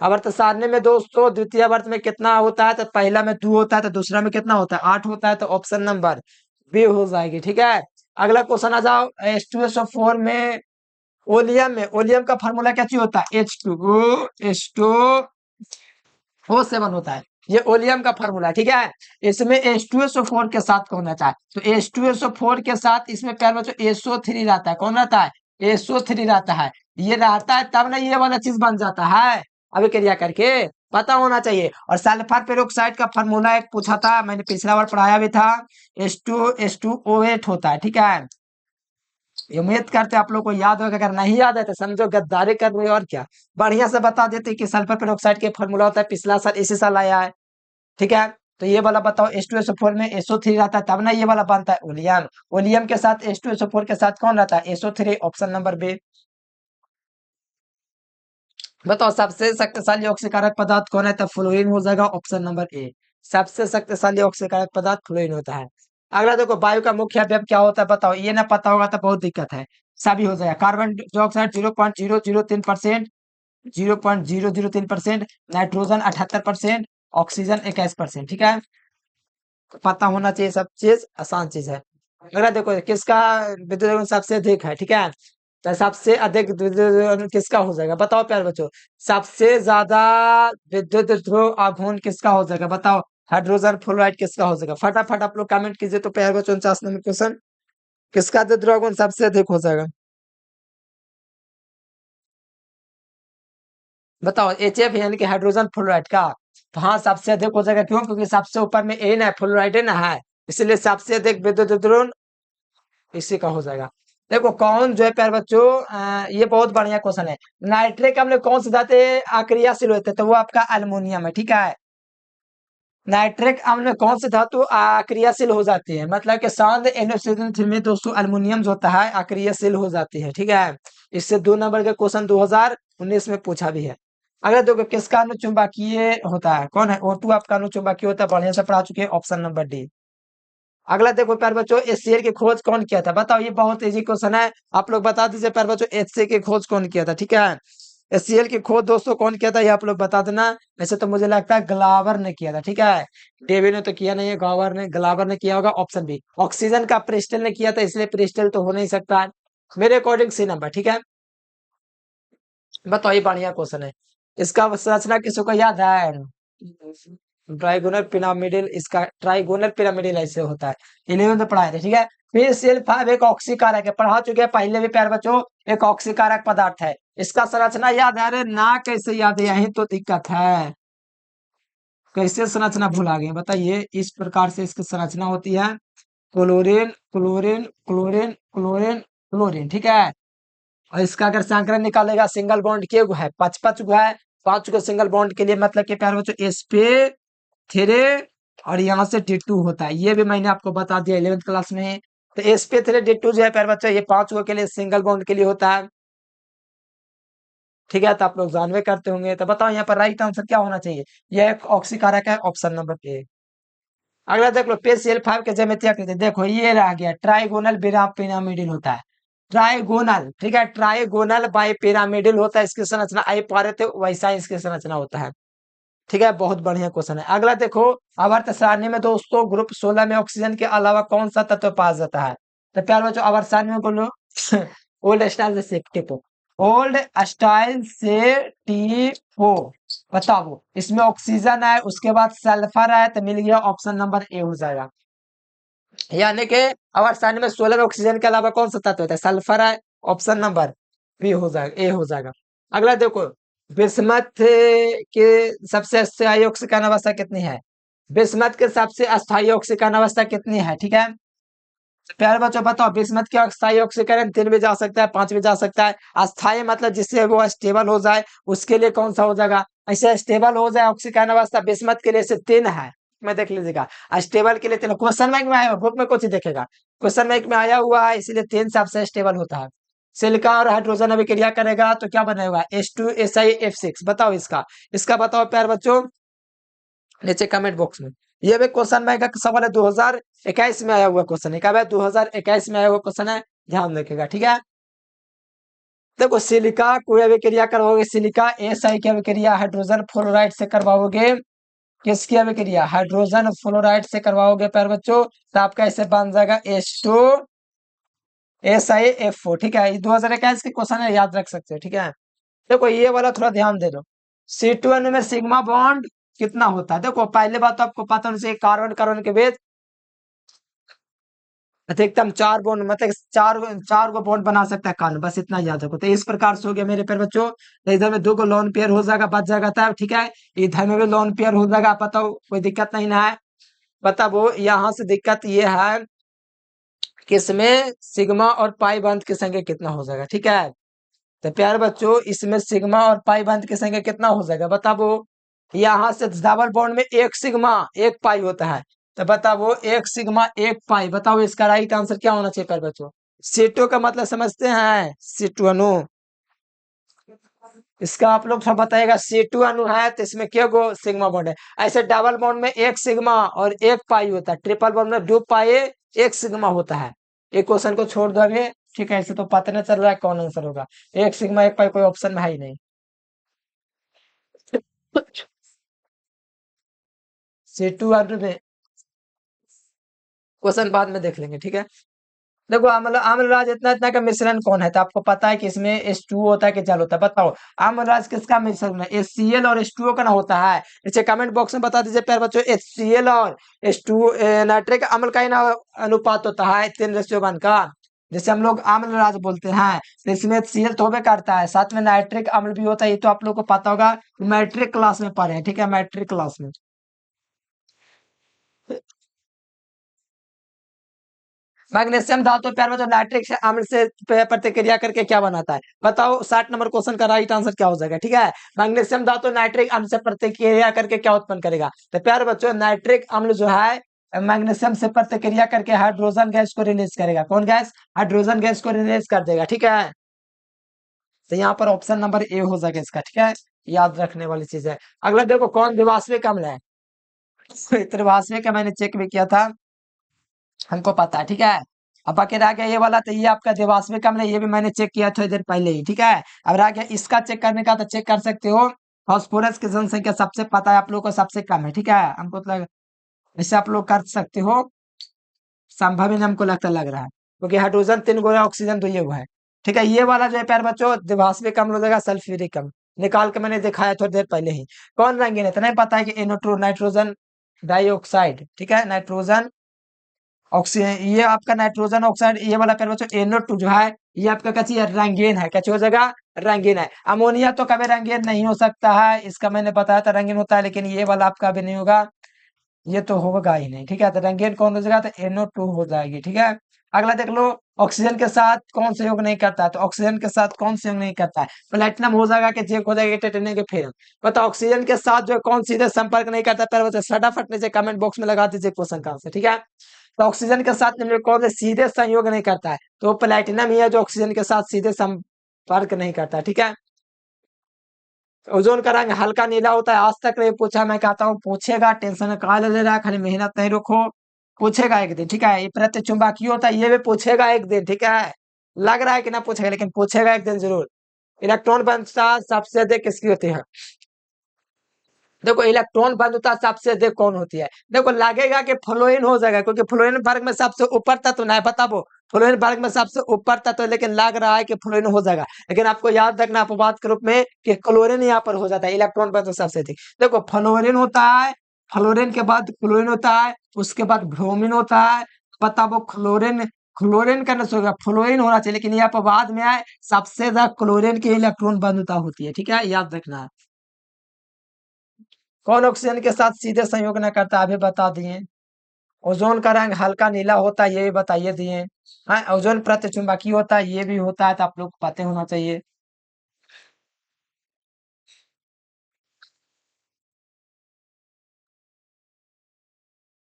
अवर्त सारणी में दोस्तों द्वितीय वर्त में कितना होता है? तो पहला में 2 होता है, तो दूसरा में कितना होता है? 8 होता है। तो ऑप्शन नंबर बी हो जाएगी। ठीक है, अगला क्वेश्चन आ जाओ। H2SO4 में ओलियम का फार्मूला क्या चीज होता है? H2O7 होता है। ये ओलियम का फार्मूला है। ठीक है, इसमें H2SO4 के साथ कौन रहता है? तो H2SO4 के साथ इसमें प्यार बच्चों SO3 रहता है। कौन रहता है? SO3 रहता है। ये रहता है तब ना ये वाला चीज बन जाता है। अभी क्रिया करके पता होना चाहिए। और सल्फर पेरोक्साइड का फार्मूला एक पूछा था, मैंने पिछला बार पढ़ाया भी था। H2H2O8 होता है। ठीक है, उम्मीद करते आप लोग को याद होगा। अगर नहीं याद है तो समझो गद्दारी कर रहे हो और क्या। बढ़िया से बता देते कि सल्फर पेरोक्साइड के फार्मूला होता है, पिछला साल इसी साल आया है। ठीक है, तो ये वाला बताओ। H2SO4 में SO3 रहता है तब ना ये वाला बनता है ओलियम। ओलियम के साथ H2SO4 के साथ कौन रहता है? SO3। Option number B. बताओ, सबसे शक्तिशाली ऑक्सीकारक पदार्थ कौन है? तो फ्लोरीन हो जाएगा। Option number A. सबसे शक्तिशाली ऑक्सीकारक पदार्थ फ्लोरीन होता है। अगला देखो, वायु का मुख्य अवयव क्या होता है? बताओ, ये ना पता होगा तो बहुत दिक्कत है। सभी हो जाएगा। Carbon dioxide 0.003%, 0.003%, nitrogen 78%, oxygen 21%। ठीक है, पता होना चाहिए सब चीज, आसान चीज है। अगला देखो, किसका विद्युत द्रव्यमान सबसे अधिक है? ठीक है, तो सबसे अधिक विद्युत द्रव्यमान किसका हो जाएगा? बताओ प्यारे बच्चों, सबसे ज्यादा विद्युत ध्रुव आघूर्ण किसका हो जाएगा? बताओ, हाइड्रोजन फ्लोराइड किसका हो जाएगा? फटाफट आप लोग कमेंट कीजिए तो प्यारे बच्चों। 49 नंबर क्वेश्चन, किसका विद्युत ध्रुव आघूर्ण सबसे अधिक हो जाएगा? बताओ, HF यानी कि हाइड्रोजन फ्लोराइड का। तो हाँ, सबसे अधिक हो जाएगा। क्यों? क्योंकि सबसे ऊपर में ए ना फ्लोराइड है ना है, इसलिए सबसे अधिक विद्युत ध्रुव इसी का हो जाएगा। देखो, कौन जो है प्यारे बच्चों, ये बहुत बढ़िया क्वेश्चन है। नाइट्रिक अम्ल कौन सी धातु अक्रियाशील होते हैं? तो वो आपका अल्मोनियम है। ठीक है, नाइट्रिक अम्ल में कौन सी धातु अक्रियाशील हो जाती है? मतलब कि सांद्र NaCl3 में दोस्तों अल्मोनियम जो होता है अक्रियाशील हो जाती है। ठीक है, इससे 2 नंबर का क्वेश्चन 2019 में पूछा भी है। अगर देखो, किसका अणु चुंबकीय होता है? कौन है? O2 आपका अणु चुंबकीय होता है। बढ़िया से पढ़ा चुके हैं। Option number D. अगला देखो प्यारे बच्चों, HCl की खोज कौन किया था? बताओ, ये बहुत इजी क्वेश्चन है। आप लोग बता दीजिए प्यारे बच्चों, HCl की खोज कौन किया था? ठीक है, HCl की खोज दोस्तों कौन किया था ये आप लोग बता देना। वैसे तो मुझे लगता है ग्लावर ने किया था। ठीक है, डेविड ने तो किया नहीं है, ग्लावर ने किया होगा। Option B. ऑक्सीजन का प्रिस्टल ने किया था, इसलिए प्रिस्टल तो हो नहीं सकता है मेरे अकॉर्डिंग। सी नंबर। ठीक है, बताओ, ये बढ़िया क्वेश्चन है। इसका संरचना किसी को याद है? ट्राइगोनल पिरामिडल, इसका ट्राइगोनल पिरामिडल ऐसे होता है। 11th में पढ़ाए थे। ठीक है, फिर CL5 एक ऑक्सीकारक है, पढ़ा चुके हैं पहले भी प्यारे बच्चों। एक ऑक्सीकारक पदार्थ है। इसका संरचना याद है? अरे ना, कैसे याद है? यही तो दिक्कत है। कैसे संरचना भुला गए बताइए। इस प्रकार से इसकी संरचना होती है। Chlorine chlorine chlorine chlorine chlorine. ठीक है, और इसका अगर संकरण निकालेगा, सिंगल बॉन्ड के गो है? 5 गो है। 5 गो सिंगल बॉन्ड के लिए मतलब कि प्यारे बच्चों sp3 और यहाँ से D2 होता है। ये भी मैंने आपको बता दिया 11th क्लास में। तो sp3 D2 जो है प्यारे बच्चों, ये 5 गो के लिए सिंगल बॉन्ड के लिए होता है। ठीक है, तो आप लोग जानवे करते होंगे। तो बताओ, यहाँ पर राइट आंसर क्या होना चाहिए? यह एक ऑक्सीकारक है। Option number A. अगला देख लो, PCl5 के ज्यामितीय आकृति देखो, ये रह गया ट्राइगोनल पिरामिडल होता है। ट्राइगोनल। ठीक है, ट्राइगोनल बाय पिरामिडल होता है। इसकी संरचना आई पा रहे थे, वैसा इसकी संरचना होता है। ठीक है, बहुत बढ़िया क्वेश्चन है। अगला देखो, आवर्त सारणी में दोस्तों ग्रुप 16 में ऑक्सीजन के अलावा कौन सा तत्व पाया जाता है? तो प्यार बच्चों, आवर्त सारणी में बोलो ओल्ड स्टाइल से टिपो। ओल्ड स्टाइल से टीपो। बताओ, इसमें ऑक्सीजन है, उसके बाद सल्फर है, तो मिल गया। ऑप्शन नंबर ए हो जाएगा। यानी कि आवर्त सारणी में 16 में ऑक्सीजन के अलावा कौन सा तत्व होता है? सल्फर है। ऑप्शन नंबर बी हो जाएगा, ए हो जाएगा। अगला देखो, बिस्मथ के सबसे अस्थायी ऑक्सीकरण अवस्था कितनी है? बिस्मथ के सबसे अस्थायी ऑक्सीकरण अवस्था कितनी है? ठीक है, प्यारे बच्चों बताओ, बिस्मथ के अस्थायी ऑक्सीकरण 3 भी जा सकता है, 5 भी जा सकता है। अस्थायी मतलब जिससे वो स्टेबल हो जाए, उसके लिए कौन सा हो जाएगा? ऐसे स्टेबल हो जाए ऑक्सीकरण अवस्था बिस्मथ के लिए से 3 है। मैं देख लीजिएगा, स्टेबल के लिए 3। क्वेश्चन बैंक में आया, बुक में कुछ देखेगा, क्वेश्चन बैंक में आया हुआ है, इसलिए 3 सबसे स्टेबल होता है। सिलिका और हाइड्रोजन अभिक्रिया करेगा तो क्या बनेगा? H2SiF6। बताओ इसका, बताओ प्यारे बच्चों, नीचे कमेंट बॉक्स में। ये भी क्वेश्चन बैंक का सवाल है, 2021 में आया हुआ क्वेश्चन है। क्या भाई 2021 में आया हुआ क्वेश्चन है, ध्यान रखिएगा, ठीक है। देखो सिलिका कोई अभिक्रिया करवाओगे, सिलिका एसआई की अभिक्रिया हाइड्रोजन फ्लोराइड से करवाओगे, किसकी अभिक्रिया, हाइड्रोजन फ्लोराइड से करवाओगे प्यारे बच्चों, तो आपका ऐसे बन जाएगा H2SiF4, ठीक है। 2021 के क्वेश्चन है, याद रख सकते हो, ठीक है। देखो ये वाला थोड़ा ध्यान दे दो, C2N में सिग्मा बॉन्ड कितना होता है। देखो पहले बात तो आपको पता होना चाहिए, कार्बन कार्बन के बीच अधिकतम 4 बॉन्ड, मतलब चार चार को बॉन्ड बना सकता है कार्बन, बस इतना याद रखो। तो इस प्रकार से हो गया मेरे प्यारे बच्चों। तो इधर में 2 को लोन पेयर हो जाएगा, बच जाएगा तब, ठीक है। इधर में भी लोन पेयर हो जाएगा, बताओ कोई दिक्कत नहीं ना है। बताओ यहाँ से दिक्कत ये है कि इसमें सिग्मा और पाई बंध की संख्या कितना हो जाएगा, ठीक है। तो प्यारे बच्चों इसमें सिग्मा और पाई बंध की संख्या कितना हो जाएगा बताओ। यहाँ से डबल बॉन्ड में एक सिग्मा एक पाई होता है, तो बताओ एक सिग्मा एक पाई, बताओ इसका राइट आंसर क्या होना चाहिए प्यारे बच्चों। सीटो का मतलब समझते हैं, सीटू अनु, इसका आप लोग सब बताइएगा। सीटू अनु है तो इसमें क्या गो सिग्मा बॉन्ड है। ऐसे डबल बॉन्ड में एक सिग्मा और एक पाई होता है, ट्रिपल बॉन्ड में 2 पाई एक सिग्मा होता है। एक क्वेश्चन को छोड़ दो अभी, ठीक है, ऐसे तो पता नहीं चल रहा है कौन आंसर होगा। एक सिग्मा एक पाई कोई ऑप्शन में है ही नहीं। सीटू अनु में क्वेश्चन बाद में देख लेंगे, ठीक है। देखो आम्लराज इतना इतना का मिश्रण कौन है, तो आपको पता है कि इसमें H2O होता है कि जल होता है, बताओ आम्लराज किसका मिश्रण है, HCl और H2O का ना होता है। नीचे कमेंट बॉक्स में बता दीजिए प्यारे बच्चों, HCl और H2O नाइट्रिक अम्ल का ही ना अनुपात होता है 3:1 का, जैसे हम लोग आम्लराज बोलते हैं। तो इसमें HCl तो होबे करता है, साथ में नाइट्रिक अम्ल भी होता है, ये तो आप लोग को पता होगा, मैट्रिक क्लास में पढ़े हैं, ठीक है, मैट्रिक क्लास में। मैग्नीशियम धातु प्यार में जो नाइट्रिक अम्ल से प्रतिक्रिया करके क्या बनाता है, बताओ 60 नंबर क्वेश्चन का राइट आंसर क्या हो जाएगा, ठीक है। मैग्नीशियम धातु नाइट्रिक अम्ल से प्रतिक्रिया करके क्या उत्पन्न करेगा, तो प्यार बच्चों नाइट्रिक अम्ल जो है मैग्नीशियम से प्रतिक्रिया करके हाइड्रोजन गैस को रिलीज करेगा, कौन गैस, हाइड्रोजन गैस को रिलीज कर देगा, ठीक है। तो यहाँ पर ऑप्शन नंबर ए हो जाएगा इसका, ठीक है, याद रखने वाली चीज है। अगला देखो कौन द्विवाष्पिक अम्ल है, त्रिवाष्पिक का मैंने चेक भी किया था, हमको पता है, ठीक है। अब बाकी रह गया ये वाला, तो ये आपका देवास्मिक अम्ल है, ये भी मैंने चेक किया थोड़ी देर पहले ही, ठीक है। अब रह गया इसका चेक करने का, तो चेक कर सकते हो। फास्फोरस की जनसंख्या सबसे पता है आप लोग को, सबसे कम है, ठीक है, हमको तो इससे आप लोग कर सकते हो, संभव ही नहीं हमको लगता लग रहा है, क्योंकि हाइड्रोजन 3 गो है, ऑक्सीजन 2 हुआ है, ठीक है। ये वाला जो है प्यार बच्चों द्विवाष्पिक अम्ल हो जाएगा सल्फ्यूरिक अम्ल, निकाल के मैंने दिखाया थोड़ी देर पहले ही। कौन रंगीन है, तो नहीं पता है कि नाइट्रोजन डाइऑक्साइड, ठीक है, नाइट्रोजन ऑक्सीजन, ये आपका नाइट्रोजन ऑक्साइड, ये वाला पेड़ बच्चों NO2 जो है, ये आपका कैसी है, रंगीन है, कैसी हो जाएगा, रंगीन है। अमोनिया तो कभी रंगीन नहीं हो सकता है, इसका मैंने बताया था रंगीन होता है, लेकिन ये वाला आपका भी नहीं होगा, ये तो होगा ही नहीं, ठीक है। तो रंगीन कौन हो जाएगा, तो NO2 हो जाएगी, ठीक है। अगला देख लो, ऑक्सीजन के साथ कौन सहयोग नहीं करता है, तो ऑक्सीजन के साथ कौन सहयोग नहीं करता है, प्लेटिनम हो जाएगा कि जिंक हो जाएगा, टाइटेनियम के फिर बताओ ऑक्सीजन के साथ जो है कौन सीधे संपर्क नहीं करता, पहले बच्चे फटाफट नीचे कमेंट बॉक्स में लगा दीजिए क्वेश्चन का आंसर, ठीक है। तो ऑक्सीजन के साथ निम्न कौन से सीधे संयोग नहीं करता है, तो प्लेटिनम ही है जो ऑक्सीजन के साथ सीधे संपर्क नहीं करता, ठीक है। ओजोन का रंग हल्का नीला होता है, आज तक नहीं पूछा, मैं कहता हूँ पूछेगा, टेंशन कहा ले रहा है, खाली मेहनत नहीं रखो, पूछेगा एक दिन, ठीक है। ये प्रत्य चुंबकीय होता है, ये भी पूछेगा एक दिन, ठीक है। लग रहा है कि ना पूछेगा, लेकिन पूछेगा एक दिन जरूर। इलेक्ट्रॉन बंधुता सबसे अधिक किसकी होती है, देखो इलेक्ट्रॉन बंधुता सबसे अधिक कौन होती है, देखो लगेगा कि फ्लोरीन हो जाएगा, क्योंकि फ्लोरीन वर्ग में सबसे ऊपर तत्व ना है, बताओ फ्लोरीन वर्ग में सबसे ऊपर तत्व है, लेकिन लग रहा है कि फ्लोरीन हो जाएगा, लेकिन आपको याद रखना अपवाद के रूप में कि क्लोरीन यहाँ पर हो जाता है, इलेक्ट्रॉन बंधुता सबसे अधिक। देखो फ्लोरीन होता है, फ्लोरीन के बाद क्लोरीन होता है, उसके बाद ब्रोमीन होता है, बताओ क्लोरीन, क्लोरीन का होगा, फ्लोरीन होना चाहिए, लेकिन यहाँ पर बाद में आए सबसे ज्यादा क्लोरीन की इलेक्ट्रॉन बंधुता होती है, ठीक है, याद रखना। कौन ऑक्सीजन के साथ सीधे संयोग न करता, अभी बता दिए। ओजोन का रंग हल्का नीला होता है, ये भी बताइए दिए। हाँ, ओजोन प्रतिचुंबकीय होता है, ये भी होता है, तो आप लोग को पता होना चाहिए।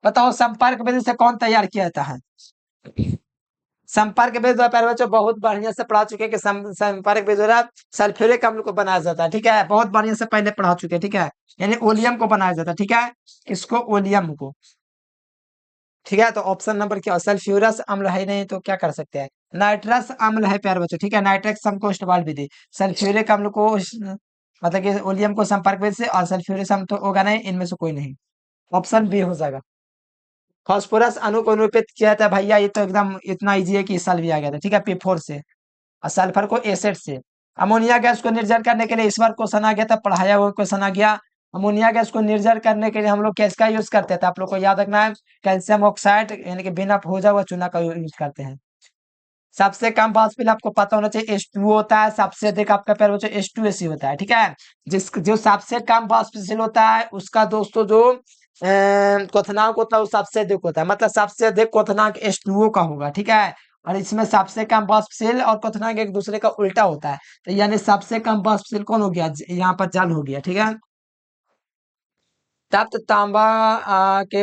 बताओ संपर्क विधि से कौन तैयार किया जाता है, संपर्क बेस द्वारा प्यारे बच्चों बहुत बढ़िया से पढ़ा चुके हैं कि संपर्क बेस द्वारा सल्फ्यूरिक अम्ल को बनाया जाता है, ठीक है, बहुत बढ़िया से पहले पढ़ा चुके हैं, ठीक है, यानी ओलियम को बनाया जाता है, ठीक है, इसको ओलियम को, ठीक है। तो ऑप्शन नंबर क्या, सल्फ्यूरस अम्ल है नहीं तो क्या कर सकते हैं, नाइट्रस अम्ल है प्यारे बच्चों, ठीक है, नाइट्रस को इस्तेमाल विधि, सल्फ्यूरिक अम्ल को मतलब कि ओलियम को संपर्क बेस से, और सल्फ्यूरिक अम्ल तो होगा नहीं, इनमें से कोई नहीं, ऑप्शन बी हो जाएगा। फास्फोरस अणु को निरूपित किया था भैया, ये तो एकदम इतना इजी है कि इस साल भी आ गया था, ठीक है, P4 से, और सल्फर को एसिड से। अमोनिया गैस को निर्जर करने के लिए इस बार क्वेश्चन आ गया था, पढ़ाया हुआ क्वेश्चन आ गया। अमोनिया गैस को निर्जर करने के लिए हम लोग किसका यूज करते थे, आप लोग को याद रखना है, कैल्शियम ऑक्साइड यानी कि बिना भुजा हुआ चूना का यूज करते हैं। सबसे कम वाष्पशील आपको पता होना चाहिए H2O होता है, सबसे अधिक आपका प्यारे बच्चों H2AC होता है, ठीक है। जो सबसे कम वाष्पशील होता है उसका दोस्तों जो क्वथनांक होता है वो सबसे अधिक होता है, मतलब सबसे अधिक क्वथनांक H2O का होगा, ठीक है। और इसमें सबसे कम वाष्पशील और क्वथनांक एक दूसरे का उल्टा होता है, तो यानी सबसे कम वाष्पशील कौन हो गया, यहाँ पर जल हो गया, ठीक है। तप्त तांबा के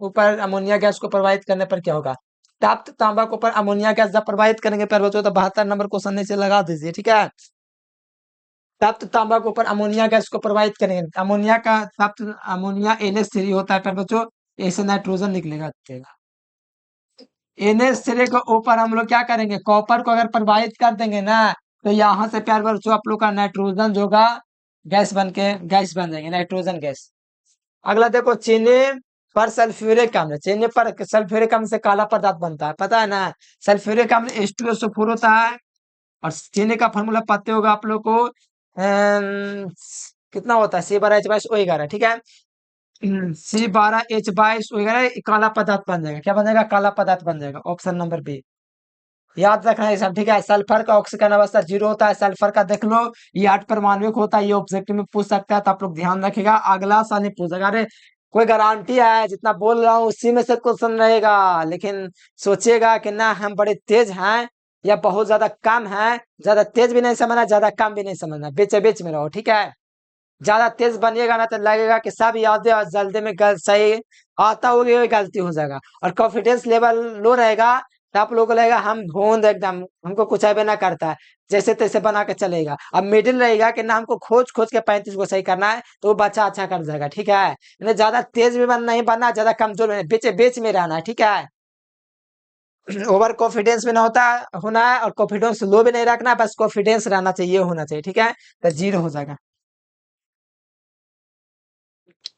ऊपर अमोनिया गैस को प्रवाहित करने पर क्या होगा, तप्त तांबा के ऊपर अमोनिया गैस जब प्रवाहित करेंगे पर बच्चों तो 72 नंबर क्वेश्चन नीचे लगा दीजिए, ठीक है। तप्त तांबा के ऊपर अमोनिया गैस को प्रवाहित करेंगे, अमोनिया का तप्त अमोनिया NH3 होता है पर बच्चों, ऐसे नाइट्रोजन निकलेगा, NH3 के ऊपर हम लोग क्या करेंगे, कॉपर को अगर प्रवाहित कर देंगे ना, तो यहाँ से प्यार बच्चों आप लोग का नाइट्रोजन जो होगा गैस बन के गैस बन जाएंगे, नाइट्रोजन गैस। अगला देखो, चीनी पर सल्फ्यूरिक अम्ल, चीनी पर सल्फ्यूरिक अम्ल से काला पदार्थ बनता है, पता है ना, सल्फ्यूरिक अम्ल H2SO4 होता है, और चीनी का फॉर्मूला पता होगा आप लोग को, कितना होता है, C12H22O11, ठीक है, C12H22O11, काला पदार्थ बन जाएगा, क्या बन जाएगा, काला पदार्थ बन जाएगा, ऑप्शन नंबर बी। याद रखना है सब, ठीक है। सल्फर का ऑक्सीकरण अवस्था 0 होता है, सल्फर का देख लो, ये 8 परमाणुक होता है, ये ऑब्जेक्टिव में पूछ सकता है, तो आप लोग ध्यान रखिएगा, अगला साल नहीं पूछेगा, अरे कोई गारंटी है, जितना बोल रहा हूँ उसी में से क्वेश्चन रहेगा, लेकिन सोचिएगा कि ना हम बड़े तेज हैं या बहुत ज्यादा कम है, ज्यादा तेज भी नहीं समझना, ज्यादा कम भी नहीं समझना, बीच बीच में रहो, ठीक है। ज्यादा तेज बनिएगा ना तो लगेगा कि सब याद है और जल्दी में सही आता हुआ गलती हो जाएगा, और कॉन्फिडेंस लेवल लो रहेगा तो आप लोगों को लगेगा हम भोंद एकदम, हमको कुछ अबे ना करता है, जैसे तैसे बना के चलेगा। अब मिडिल रहेगा कि ना हमको खोज खोज के 35 को सही करना है, तो वो बच्चा अच्छा कर जाएगा, ठीक है। ज्यादा तेज भी नहीं बनना, ज्यादा कमजोर भी नहीं, बीच बीच में रहना है, ठीक है। ओवर कॉन्फिडेंस भी ना होना है, और कॉन्फिडेंस लो भी नहीं रखना है, बस कॉन्फिडेंस रहना चाहिए, होना चाहिए, ठीक है, तो 0 हो जाएगा।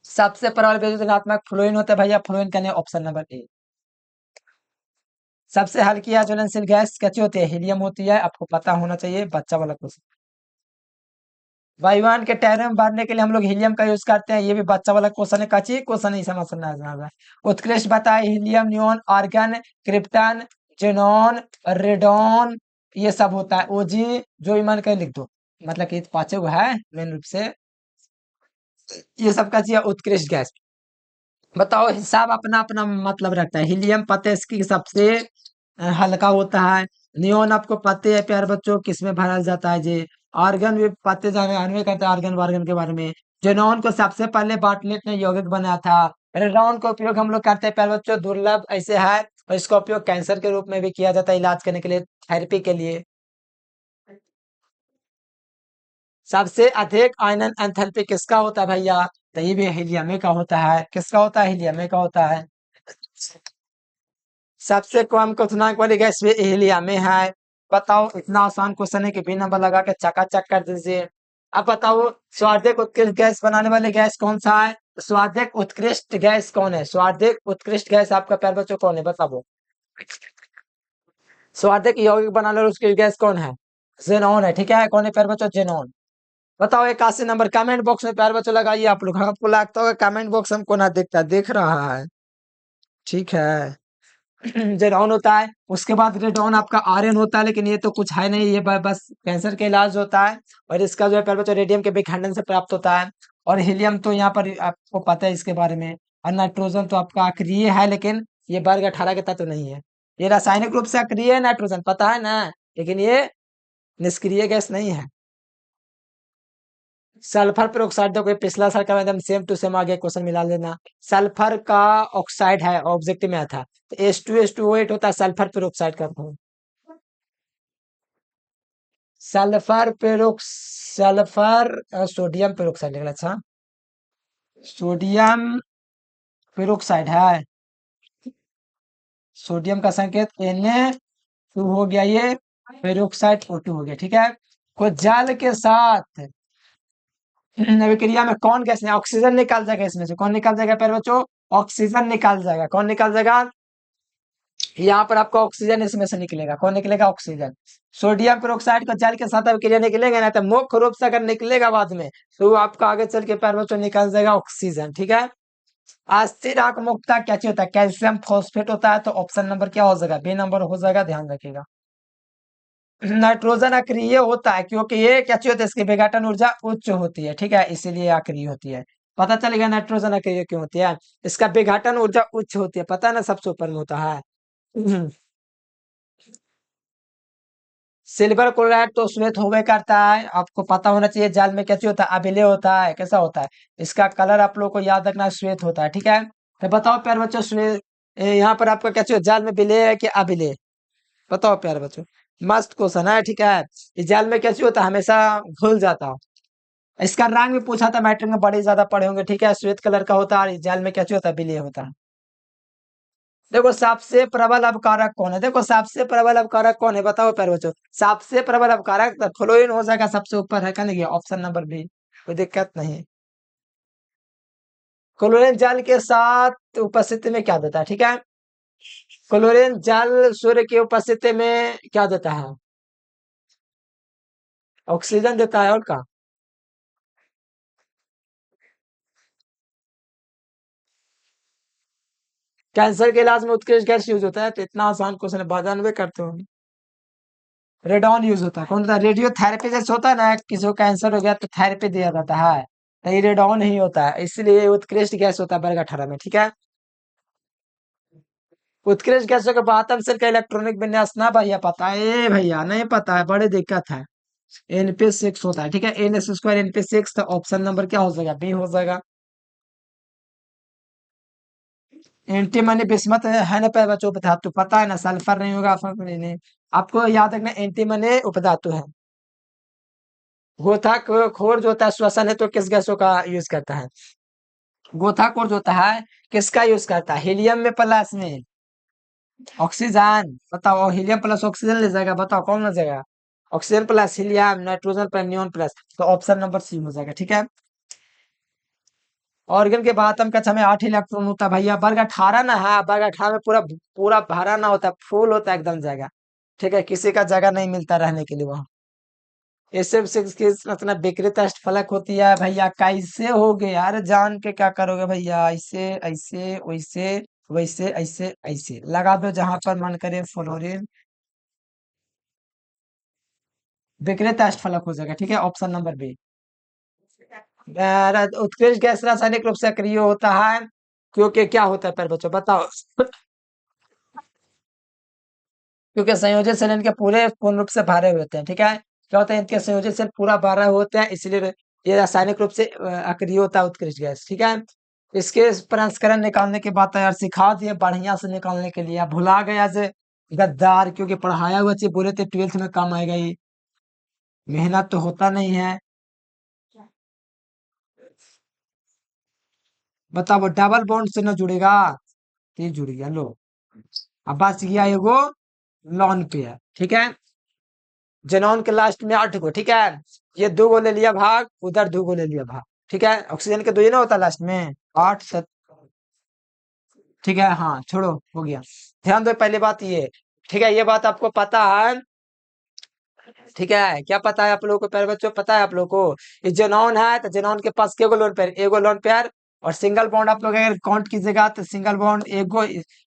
सबसे प्रबल विद्युत फ्लोरीन होता है भैया, फ्लोरीन का ऑप्शन नंबर ए। सबसे हल्की या ज्वलनशील गैस कैसी होती है, हीलियम होती है, आपको पता होना चाहिए, बच्चा वाला क्वेश्चन। वायुयान के टायरम भरने के लिए हम लोग हीलियम का यूज करते हैं, ये भी बच्चा वाला क्वेश्चन है, कच्ची क्वेश्चन नहीं समझना है। उत्कृष्ट बताए, helium, neon, argon, krypton, xenon, radon, ये सब होता है, ओजी जो भी मन कर लिख दो, मतलब कि पांचों है मेन रूप से, ये सब का चाहिए उत्कृष्ट गैस। बताओ, हिसाब अपना अपना मतलब रखता है, हीलियम पता है इसकी सबसे हल्का होता है, नियोन आपको पता है प्यार बच्चों किसमें भरा जाता है जी, आर्गन भी पते जाने अनवे करते हैं आर्गन वार्गन के बारे में। जेनॉन को सबसे पहले बार्टलेट ने यौगिक बनाया था। रेडॉन का उपयोग हम लोग करते हैं प्यार बच्चों, दुर्लभ ऐसे है, और इसका उपयोग कैंसर के रूप में भी किया जाता है, इलाज करने के लिए, थेरेपी के लिए। सबसे अधिक आयनन एंथैल्पी किसका होता है भैया, तो ये भी हीलियम का होता है, किसका होता है, हीलियम का होता है। सबसे कम क्वथनांक वाली गैस भी हीलियम में है। बताओ, इतना आसान क्वेश्चन है कि बिना नंबर लगा के चकाचक कर दीजिए। अब बताओ, स्वादिक उत्कृष्ट गैस बनाने वाली गैस कौन सा है, स्वादिक उत्कृष्ट गैस कौन है, स्वादिक उत्कृष्ट गैस आपका प्यार बच्चों कौन है, बताओ। स्वादिक यौगिक बनाने वाली उसकी गैस कौन है, जेनॉन है, ठीक है, कौन है प्यार बच्चों, जेनॉन। बताओ, 81 नंबर कमेंट बॉक्स में प्यार बच्चों लगाइए आप लोग, आपको लगता होगा कमेंट बॉक्स हमको ना दिखता, दिख रहा है, ठीक है। जेरॉन होता है, उसके बाद रेडॉन आपका आर्यन होता है, लेकिन ये तो कुछ है नहीं, ये बस कैंसर के इलाज होता है, और इसका जो है पहले तो रेडियम के विखंडन से प्राप्त होता है, और हीलियम तो यहाँ पर आपको पता है इसके बारे में, और नाइट्रोजन तो आपका अक्रिय है, लेकिन ये वर्ग 18 के तत्व नहीं है, ये रासायनिक रूप से अक्रिय है, नाइट्रोजन पता है ना, लेकिन ये निष्क्रिय गैस नहीं है। सल्फर पर ऑक्साइड, देखो ये पिछला साल का एकदम सेम टू सेम आ गया, क्वेश्चन मिला लेना। सल्फर का ऑक्साइड है, ऑब्जेक्टिव में था, तो H2SO8 होता है सल्फर पर ऑक्साइड का फॉर्म। सल्फर सोडियम पर ऑक्साइड निकला। अच्छा, सोडियम पर ऑक्साइड है, सोडियम का संकेत Na2 हो गया, ये पेरोक्साइड O2 हो गया। ठीक है, को जल के साथ अभिक्रिया में कौन गैस है, ऑक्सीजन निकाल जाएगा, इसमें से कौन निकाल जाएगा प्यारे बच्चों, ऑक्सीजन निकाल जाएगा। कौन निकाल जाएगा, यहाँ पर आपका ऑक्सीजन इसमें से निकलेगा। कौन निकलेगा, ऑक्सीजन। सोडियम पेरोक्साइड को जल के साथ अभिक्रिया निकलेगा ना, तो मुख्य रूप से अगर निकलेगा बाद में, तो वो आपका आगे चल के प्यारे बच्चों निकल जाएगा ऑक्सीजन। ठीक है, अस्थिरांक मुक्ता क्या चीज होता है, कैल्शियम फॉस्फेट होता है, तो ऑप्शन नंबर क्या हो जाएगा, बी नंबर हो जाएगा, ध्यान रखिएगा। नाइट्रोजन अक्रिय होता है, क्योंकि ये क्या चीज होता है, इसकी विघटन ऊर्जा उच्च होती है। ठीक है, इसीलिए अक्रिय होती है। पता चलेगा नाइट्रोजन अक्रिय क्यों होती है, इसका विघटन ऊर्जा उच्च होती है, पता है ना, सबसे ऊपर में होता है। सिल्वर क्लोराइड तो श्वेत होवे करता है, आपको पता होना चाहिए। जल में कैसे होता है, अभिलय होता है, कैसा होता है, इसका कलर आप लोगों को याद रखना, श्वेत होता है। ठीक है, तो बताओ प्यारे बच्चों, श्वेत यहाँ पर आपका कैसे हो, जल में विलय है कि अभिलय, बताओ प्यारे बच्चों। मस्त क्वेश्चन है। ठीक है, इस जल में कैसे होता है, हमेशा घुल जाता हो। इसका रंग भी पूछा था, मैट्रिक में बड़े ज्यादा पढ़े होंगे। ठीक है, श्वेत कलर का होता है, जल में कैसे होता है, विलय होता है। देखो सबसे प्रबल अपकारक कौन है, देखो सबसे प्रबल अपकारक कौन है, बताओ प्यारे बच्चों। सबसे प्रबल अपकारक तो फ्लोरीन हो जाएगा, सबसे ऊपर है, कहने ऑप्शन नंबर बी, कोई दिक्कत नहीं। क्लोरीन जल के साथ उपस्थिति में क्या देता है, ठीक है, क्लोरीन जल सूर्य की उपस्थिति में क्या देता है, ऑक्सीजन देता है, और क्या। कैंसर के इलाज में उत्कृष्ट गैस यूज होता है, तो इतना आसान क्वेश्चन है, 92 करते हो। रेडॉन यूज होता है, कौन होता है, रेडियोथेरेपी जैसे होता है ना, किसी को कैंसर हो गया तो थेरेपी दिया जाता है, तो ये रेडॉन ही होता है, इसलिए ये उत्कृष्ट गैस होता है वर्ग 18 में। ठीक है, उत्कृष्ट गैसों के आत्म शेल का इलेक्ट्रॉनिक विन्यास ना भैया पता है, ए भैया नहीं पता है, बड़ी दिक्कत है। Np6 होता है। ठीक है, NS2 Np6, तो ऑप्शन नंबर क्या हो जाएगा, बी हो जाएगा। एंटीमनी बिस्मत है ना, पे बच्चों उपधातु पता है ना, सल्फर नहीं होगा, सल्फर नहीं। आपको याद रखना, एंटीमनी उपधातु है। गोताखोर जो होता है श्वसन है, तो किस गैसों का यूज करता है, गोताखोर जो होता है किसका यूज करता है, हीलियम में प्लस में ऑक्सीजन, बताओ, हीलियम प्लस ऑक्सीजन ले जाएगा, बताओ कौन ले जाएगा, oxygen plus helium, nitrogen plus neon plus, तो ऑप्शन नंबर सी हो जाएगा। ठीक है, ऑर्गन के बातम कक्षा में 8 इलेक्ट्रॉन होता है भैया, वर्ग 18 ना है, वर्ग 18 में पूरा पूरा भरा ना होता, फुल होता है एकदम जगह। ठीक है, किसी का जगह नहीं मिलता रहने के लिए वहां। SF6 की मतलब विकृत अष्टफलक होती है भैया, कैसे हो गए यार, जान के क्या करोगे भैया, ऐसे ऐसे वैसे वैसे ऐसे ऐसे लगा दो जहां पर मन करे, फ्लोरीन विकृत अष्टफलक हो जाएगा। ठीक है, ऑप्शन नंबर बी। उत्कृष्ट गैस रासायनिक रूप से अक्रिय होता है, क्योंकि क्या होता है पर बच्चों बताओ, क्योंकि संयोजित सेल इनके पूरे पूर्ण रूप से भरे हुए होते हैं। ठीक है, क्या होता है, इनके संयोजित सेल पूरा भरा होते हैं, इसलिए ये रासायनिक रूप से अक्रिय होता है उत्कृष्ट गैस। ठीक है, इसके प्रसंस्करण निकालने के बाद तो यार सिखा दिए बढ़िया से निकालने के लिए, भुला गया से गद्दार, क्योंकि पढ़ाया हुआ चीज बोले थे 12th में काम आएगा, ये मेहनत तो होता नहीं है। बताओ, वो डबल बॉन्ड से न जुड़ेगा, तो ये जुड़ गया, लो। अब बस गया एगो लॉन पेयर। ठीक है, जेनॉन के लास्ट में 8 गो। ठीक है, ये 2 गो ले लिया भाग, उधर 2 गो ले लिया भाग। ठीक है, ऑक्सीजन के 2 ही ना होता लास्ट में, 8 7। ठीक है, हाँ छोड़ो, हो गया। ध्यान दो पहले बात ये, ठीक है, ये बात आपको पता है। ठीक है, क्या पता है आप लोगों को, प्यारे बच्चों, पता है आप लोगों को, ये जेनॉन है, तो जेनॉन के पास केगो लोन पेयर, एगो लोन पेयर, और सिंगल बॉन्ड आप लोग अगर काउंट कीजिएगा, तो सिंगल बॉन्ड एगो,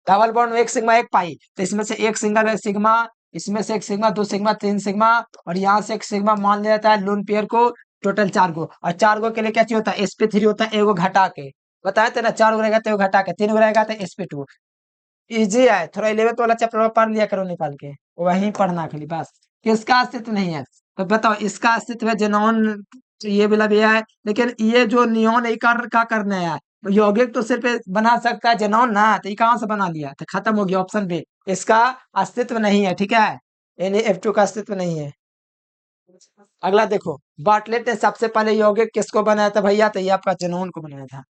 डबल बॉन्ड में 1 सिग्मा 1 पाई, तो इसमें से एक सिंगल है सिग्मा, इसमें से 1 सिग्मा 2 सिग्मा 3 सिग्मा, और यहाँ से 1 सिग्मा मान लिया जाता है लोन पेयर को, टोटल 4 गो, और 4 गो के लिए क्या चाहिए होता है, sp3 होता है, एगो घटा के, बताया था ना, 4 गो रहेगा तो एगो घटा के, 3 गो रहेगा तो sp2। इजी है, थोड़ा 11th वाला चैप्टर पढ़ लिया करो निकाल के, वहीं पढ़ना खाली बस। किसका अस्तित्व नहीं है, तो बताओ, इसका अस्तित्व है जेनॉन तो ये भी लग है, लेकिन ये जो नियॉन इकार का करना है, यौगिक तो सिर्फ बना सकता है जेनॉन ना, तो ये कहाँ से बना लिया, तो खत्म हो गया ऑप्शन बी, इसका अस्तित्व नहीं है। ठीक है, NaF2 का अस्तित्व नहीं है। अगला देखो, बार्टलेट ने सबसे पहले यौगिक किसको बनाया था भैया, तो ये आपका जेनॉन को बनाया था।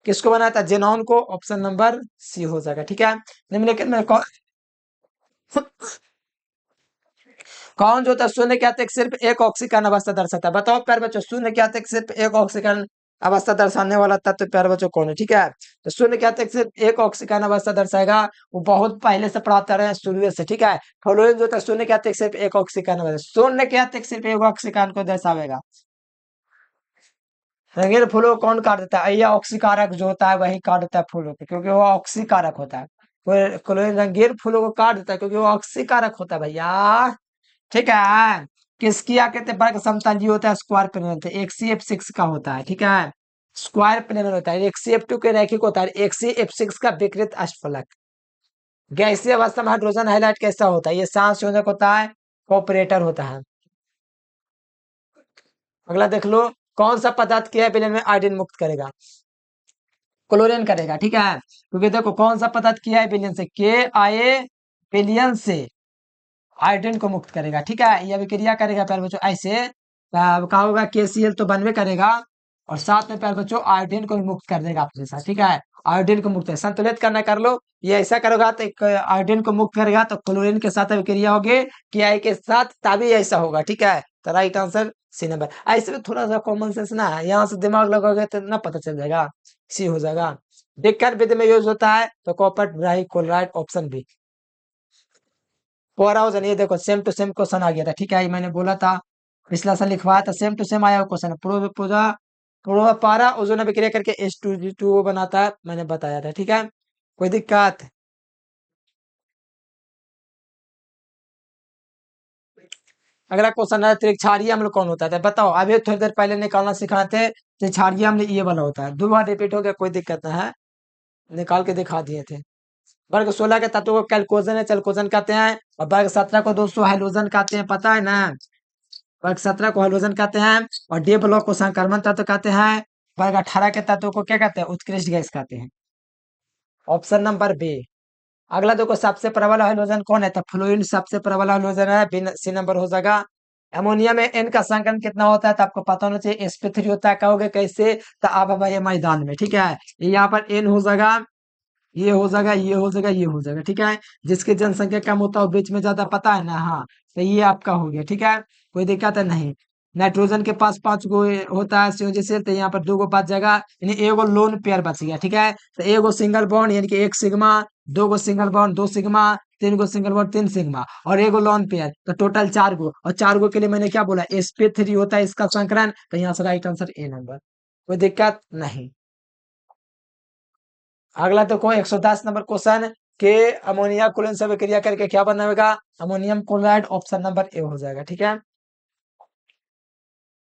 किसको बनाया था, जेनॉन को, ऑप्शन नंबर सी हो जाएगा। ठीक है, निम्नलिखित में कौन जो था शून्य के अतिरिक्त सिर्फ एक ऑक्सीकरण अवस्था दर्शाता है, बताओ प्यारे बच्चों, शून्य के अतिरिक्त सिर्फ एक ऑक्सीकरण अवस्था दर्शाने वाला तत्व प्यारे बच्चों कौन है। ठीक है, तो शून्य के अतिरिक्त सिर्फ एक ऑक्सीकरण अवस्था दर्शाएगा, वो बहुत पहले से पढ़ाते रहे हैं शुरू से। ठीक है, फ्लोरीन जो था शून्य के अतिरिक्त सिर्फ एक ऑक्सीकरण अवस्था, शून्य के अतिरिक्त सिर्फ एक ऑक्सीकरण को दर्शावेगा। रंगीन फूलों को कौन काट देता है, या ऑक्सीकारक जो होता है वही काट देता है फूलों को, क्योंकि वो ऑक्सीकारक होता है। क्लोरीन रंगीन फूलों को काट देता है क्योंकि वो ऑक्सीकारक होता है भैया। ठीक है, किसकी आकृति वर्ग समतल होता है, स्क्वायर प्लेनर होता है, एक CF6 का होता है। ठीक है, स्क्वायर प्लेनर होता है, एक CF2 के रैखिक होता है, एक CF6 का विकृत अष्टफलक। गैसीय अवस्था में हाइड्रोजन हाइलाइट कैसा होता है, ये सांसयोजक होता है, कोऑपरेटर होता है। अगला देख लो, कौन सा पदार्थ के विलयन में आयोडीन मुक्त करेगा, क्लोरीन करेगा। ठीक है, क्योंकि देखो कौन सा पदार्थ किया है विलयन से, के आए विलयन से आयोडीन को मुक्त करेगा। ठीक है, यह अभिक्रिया करेगा प्यारे बच्चों ऐसे, क्या होगा, KCl तो बनवे करेगा, और साथ में प्यारे बच्चों आयोडीन को भी मुक्त कर देगा अपने साथ। ठीक है, आयोडीन को मुक्त है, संतुलित करना कर लो, ये ऐसा करोगा तो एक आयोडीन को मुक्त करेगा तो क्लोरीन के साथ अभिक्रिया होगी, KI के साथ, तभी ऐसा होगा। ठीक है, तो राइट आंसर सी नंबर। ऐसे में थोड़ा सा कॉमन सेंस ना है, यहाँ से दिमाग लगाओगे तो ना पता चल जाएगा, सी हो जाएगा। विक्रय विधि में यूज होता है तो copper bright chloride, option B. पूरा वजन, ये देखो सेम टू सेम क्वेश्चन आ गया था। ठीक है, ये मैंने बोला था पिछला साल लिखवाया था, सेम टू सेम आया क्वेश्चन। पूरा पूरा पूरा पारा ओजोन अभिक्रिया करके H2G2O बनाता है, मैंने बताया था। ठीक है, कोई दिक्कत, अगला क्वेश्चन है, त्रिक्षारीय अम्ल कौन होता है, तो बताओ, अभी थोड़ी देर पहले निकालना सिखाते थे, त्रिक्षारीय अम्ल ये वाला होता है, 2 बार रिपीट हो गया, कोई दिक्कत ना है, निकाल के दिखा दिए थे। वर्ग 16 के तत्वों को कैल्कोजन या चलकोजन कहते हैं, और वर्ग 17 को दोस्तों हाइड्रोजन कहते हैं, पता है ना, वर्ग 17 को हाइड्रोजन कहते हैं, और डी ब्लॉक को संक्रमण तत्व कहते हैं, वर्ग 18 के तत्व को क्या कहते हैं, उत्कृष्ट गैस कहते हैं, ऑप्शन नंबर बी। अगला देखो, सबसे प्रबल हाइड्रोजन कौन है, तो फ्लोरीन सबसे प्रबल हाइड्रोजन है, सी नंबर हो जाएगा। अमोनिया में N का संकलन कितना होता है, तो आपको पता होना चाहिए, sp3 होता है, कहोगे कैसे, तो अब हमारे मैदान में। ठीक है, यहाँ पर N हो जाएगा, ये हो जाएगा, ये हो जाएगा, ये हो जाएगा। ठीक है, जिसकी जनसंख्या कम होता है वो बीच में ज्यादा, पता है ना, हाँ, तो ये आपका हो गया। ठीक है, कोई दिक्कत है नहीं। नाइट्रोजन के पास 5 गो होता है संयोजनशील, तो यहाँ पर 2 गो बच जाएगा, यानी एगो लोन पेयर बच गया। ठीक है, तो एगो सिंगल बॉन्ड यानी कि 1 सिग्मा, 2 गो सिंगल बॉन्ड 2 सिग्मा, 3 गो सिंगल बॉन्ड 3 सिग्मा, और एगो लोन पेयर, तो टोटल 4 गो, और 4 गो के लिए मैंने क्या बोला, sp3 होता है इसका संकलन, तो यहाँ से राइट आंसर ए नंबर, कोई दिक्कत नहीं। अगला तो कोई 110 नंबर क्वेश्चन के अमोनिया क्लोरीन से विक्रिया करके क्या बनाएगा, ammonium chloride, option number A हो जाएगा। ठीक है,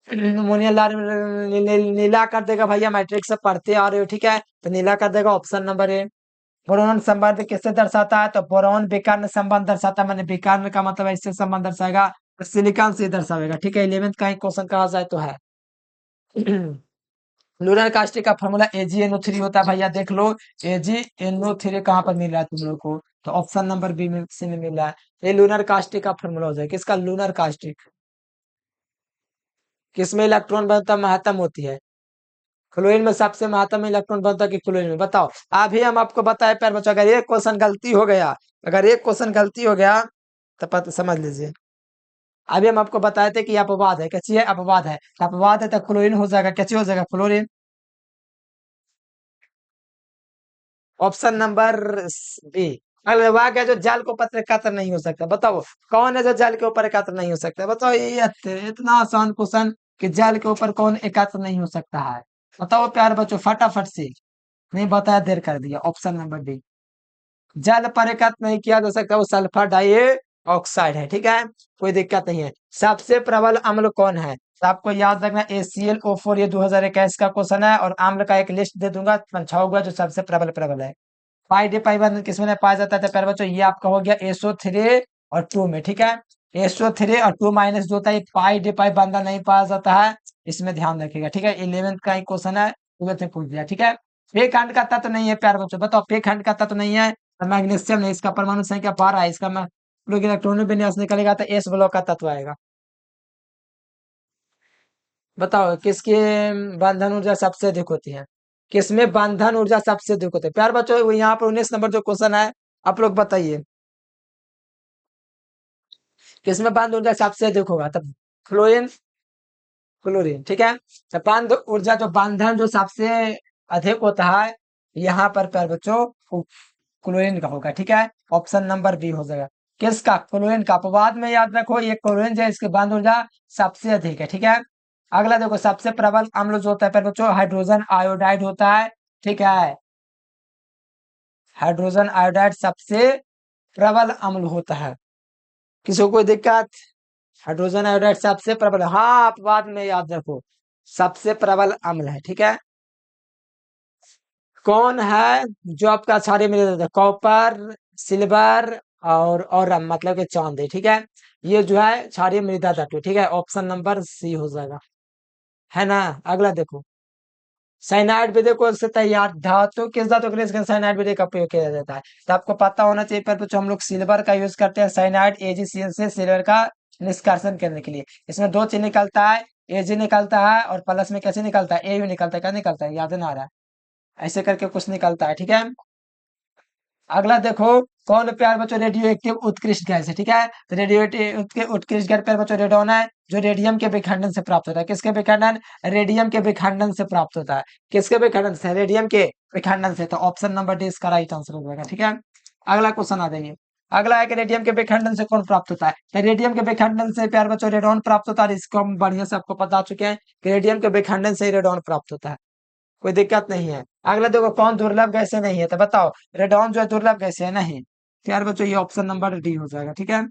अमोनिया लाल नीला कर देगा भैया, मैट्रिक से पढ़ते आ रहे हो। ठीक है, तो नीला कर देगा, ऑप्शन नंबर ए। बोरॉन संबंध किससे दर्शाता है, तो बोरॉन विकर्ण संबंध दर्शाता है, मैंने विकर्ण का मतलब इससे संबंध दर्शाएगा, तो सिलिकॉन से दर्शाएगा। ठीक है, 11th का ही क्वेश्चन कहा जाए तो है। लूनर कास्टिक का फॉर्मूला AgNO3 होता है भैया, देख लो AgNO3 कहाँ पर मिल रहा है तुम लोग को, तो ऑप्शन नंबर बी में से में मिल रहा है। ये लूनर कास्टिक का फॉर्मूला हो जाए, किसका, लूनर कास्टिक। किसमें इलेक्ट्रॉन बनता महत्तम होती है, क्लोरीन में सबसे महत्तम इलेक्ट्रॉन बनता है कि क्लोरीन में, बताओ। अभी हम आपको बताए प्यार बच्चों, अगर एक क्वेश्चन गलती हो गया, अगर एक क्वेश्चन गलती हो गया तो समझ लीजिए, अभी हम आपको बताए थे कि अपवाद है, कैसी है, अपवाद है, तो अपवाद है तो क्लोरीन हो जाएगा, कैसे हो जाएगा, फ्लोरीन, ऑप्शन नंबर बी। अगले वाक्य है, जो जल के ऊपर एकत्र नहीं हो सकता, बताओ कौन है जो जल के ऊपर एकत्र नहीं हो सकता, बताओ, ये इतना आसान क्वेश्चन कि जल के ऊपर कौन एकत्र नहीं हो सकता है, बताओ प्यार बच्चों, फटाफट से, नहीं बताया, देर कर दिया, ऑप्शन नंबर डी, जल पर एकत्र नहीं किया जा सकता, वो सल्फर डाई ऑक्साइड है। ठीक है, कोई दिक्कत नहीं है। सबसे प्रबल अम्ल कौन है, तो आपको याद रखना AClO4, ये 2021 का क्वेश्चन है, और अम्ल का एक लिस्ट दे दूंगा, पंछाऊंगा जो सबसे प्रबल प्रबल है। पाई डी पाई बंधन किसमें पाया जाता है, तो प्यारे बच्चों ये आपका हो गया SO3 और 2 में। ठीक है, SO3 और 2 जो होता है पाई डी पाई बंधा नहीं पाया जाता है, इसमें ध्यान रखिएगा। ठीक है, 11th का एक क्वेश्चन है, 12th में पूछ दिया। ठीक है, पे खंड का तत्व नहीं है प्यार बच्चों, बताओ पे खंड का तत्व नहीं है तो मैग्नीशियम नहीं, इसका परमाणु संख्या 12 है, इसका लोग इलेक्ट्रॉन विन्यास निकलेगा तो एस ब्लॉक का तत्व आएगा। बताओ किसकी बंधन ऊर्जा सबसे अधिक होती है, किसमें बंधन ऊर्जा सबसे अधिक होती है प्यार बच्चों। वो यहाँ पर 19 नंबर जो क्वेश्चन है, आप लोग बताइए किसमें बंध ऊर्जा सबसे अधिक होगा, तब फ्लोरीन, क्लोरीन। ठीक है, तो बंध ऊर्जा जो बंधन जो सबसे अधिक होता है यहाँ पर प्यार बच्चों क्लोरीन का होगा। ठीक है, ऑप्शन नंबर बी हो जाएगा, किसका, क्लोरीन का। अपवाद में याद रखो ये क्लोरीन जो है इसकी बंध ऊर्जा सबसे अधिक है। ठीक है, अगला देखो सबसे प्रबल अम्ल जो होता है प्यार बच्चों हाइड्रोजन आयोडाइड होता है। ठीक है, हाइड्रोजन आयोडाइड सबसे प्रबल अम्ल होता है, किसी को कोई दिक्कत। हाइड्रोजन आयोडाइड सबसे प्रबल, हाँ आप बाद में याद रखो सबसे प्रबल अम्ल है। ठीक है, कौन है जो आपका क्षारीय मिल जाता है, कॉपर, सिल्वर और मतलब कि चांदी। ठीक है, ये जो है क्षारीय मृदा धातु। ठीक है, ऑप्शन नंबर सी हो जाएगा, है ना। अगला देखो साइनाइड विधि को से तैयार धातु, किस धातु के लिए साइनाइड विधि का प्रयोग किया जाता है, तो आपको पता होना चाहिए पर बच्चों हम लोग सिल्वर का यूज करते हैं साइनाइड AgCl से सिल्वर का निष्कर्षण करने के लिए। इसमें दो चीज निकलता है, Ag निकलता है और प्लस में कैसे निकलता है, Au निकलता है, क्या निकलता है याद नहीं आ रहा है, ऐसे करके कुछ निकलता है। ठीक है, अगला देखो कौन प्यार बच्चों रेडियो एक्टिव उत्कृष्ट गैस है। ठीक है, तो रेडियो एक्टिव उत्कृष्ट गैस प्यार बच्चों रेडॉन है, जो रेडियम के विखंडन से प्राप्त होता है, किसके विखंडन, रेडियम के विखंडन से प्राप्त होता है, किसके विखंडन से, रेडियम के विखंडन से। तो ऑप्शन नंबर डी इसका राइट आंसर हो जाएगा। ठीक है, अगला क्वेश्चन आ जाइए, अगला है कि रेडियम के विखंडन से कौन प्राप्त होता है, तो रेडियम के विखंडन से प्यार बच्चों रेडॉन प्राप्त होता है, इसको हम बढ़िया से आपको बता चुके हैं कि रेडियम के विखंडन से ही रेडॉन प्राप्त होता है, कोई दिक्कत नहीं है। अगला देखो कौन दुर्लभ गैसें नहीं है, तो बताओ रेडॉन जो है दुर्लभ गैसें है नहीं, तो यार बच्चों ये ऑप्शन नंबर डी हो जाएगा। ठीक है,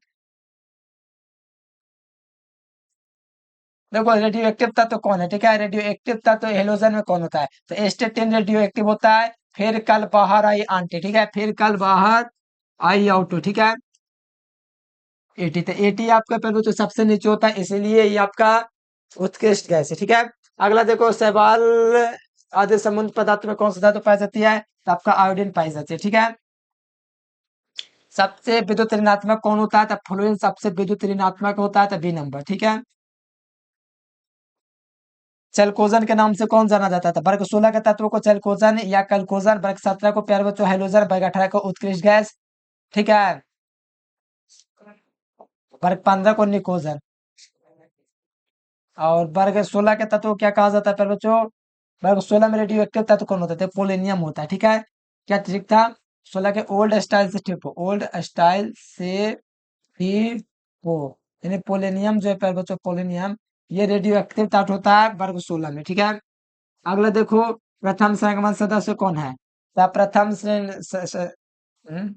देखो रेडियो एक्टिव तत्व कौन है, ठीक है, रेडियो एक्टिव तत्व हेलोजन में कौन होता है, तो एस्टेटिन रेडियो एक्टिव होता है, फिर कल बाहर आई आंटी। ठीक है, फिर कल बाहर आई आउटो। ठीक है, 80, तो 80 आपका पहले तो सबसे नीचे होता है, इसीलिए ये आपका उत्कृष्ट गैस है। ठीक है, अगला देखो सवाल आधे समुद्र पदार्थ में कौन सा धातु पाई जाती है, तो आपका आयोडीन पाई जाती है। ठीक है, सबसे विद्युत ऋणात्मक कौन होता है, तो फ्लोरीन सबसे विद्युत ऋणात्मक होता है, तो बी नंबर। ठीक है, चलकोजन के नाम से कौन जाना जाता था, वर्ग 16 के तत्वों को चलकोजन या कलकोजन, वर्ग 17 को प्यारे बच्चों हेलोजन, वर्ग 18 को उत्कृष्ट गैस। ठीक है, वर्ग 15 को निकोजन, और वर्ग 16 के तत्व को क्या कहा जाता है प्यारे बच्चों, वर्ग 16 में रेडियो एक्टिव तत्व कौन होता है, पोलेनियम होता है। ठीक है, क्या ट्रिक था, 16 के ओल्ड स्टाइल से ठीक हो, ओल्ड स्टाइल से भी हो, यानी पोलेनियम जो है प्यारे बच्चों पोलेनियम, ये रेडियो एक्टिव तत्व होता है वर्ग 16 में। ठीक है, अगला देखो प्रथम संक्रमण सदस्य कौन है, तो प्रथम हम्म,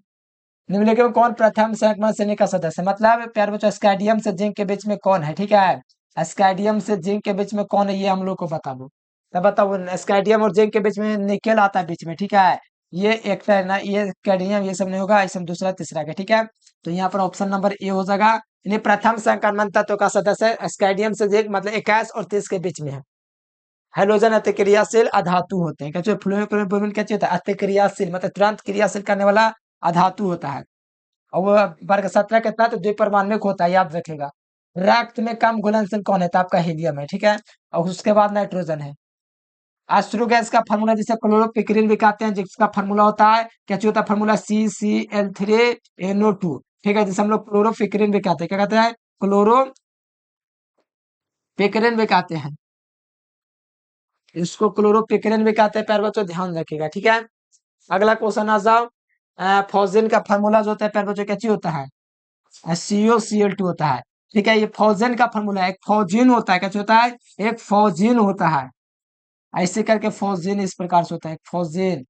निम्नलिखित में कौन प्रथम संक्रमण श्रेणी का सदस्य है? मतलब प्यारे बच्चों स्कैडियम से जिंक के बीच में कौन है, ठीक है, स्कैडियम से जिंक के बीच में कौन है ये हम लोग को बता दो, तो बताओ स्कैडियम और जिंक के बीच में निकेल आता है बीच में। ठीक है, ये एक है ना, ये स्कैडियम ये सब नहीं होगा, इसमें दूसरा तीसरा का। ठीक है, तो यहाँ पर ऑप्शन नंबर ए हो जाएगा, यानी प्रथम संक्रमण तत्व का सदस्य स्कैडियम से जिंक मतलब 21 और 30 के बीच में है। हेलोजन अतिक्रियाशील अधातु होते हैं, कैसे फ्लोरोक्लोरीन क्या होता है, अतिक्रियाशील मतलब तुरंत क्रियाशील करने वाला अधातु होता है, और वो वर्ग 17 कितना तो द्विपरमाण्विक होता है, याद रखेगा। रक्त में कम घुलनशील कौन है, तो आपका हीलियम है। ठीक है, और उसके बाद नाइट्रोजन है। अश्रु गैस का फार्मूला जिसे क्लोरोपिक्रिन भी कहते हैं, जिसका फार्मूला होता है क्या होता है, फार्मूला CCl3NO2। ठीक है, जिसे हम लोग क्लोरोपिक्रिन भी कहते हैं, क्या कहते हैं, क्लोरोपिक्रिन भी कहते हैं, इसको क्लोरोपिक्रिन भी कहते हैं प्यारे बच्चों, ध्यान रखिएगा। ठीक है, अगला क्वेश्चन आ जाओ, फॉजिन का फार्मूला जो होता है प्यारे बच्चों क्या होता है, COCl2 होता है। ठीक है, ये फॉजिन का फार्मूला है, एक फॉजिन होता है, क्या होता है, एक फॉजिन होता है, ऐसे करके फॉजिन इस प्रकार से होता है फॉजिन,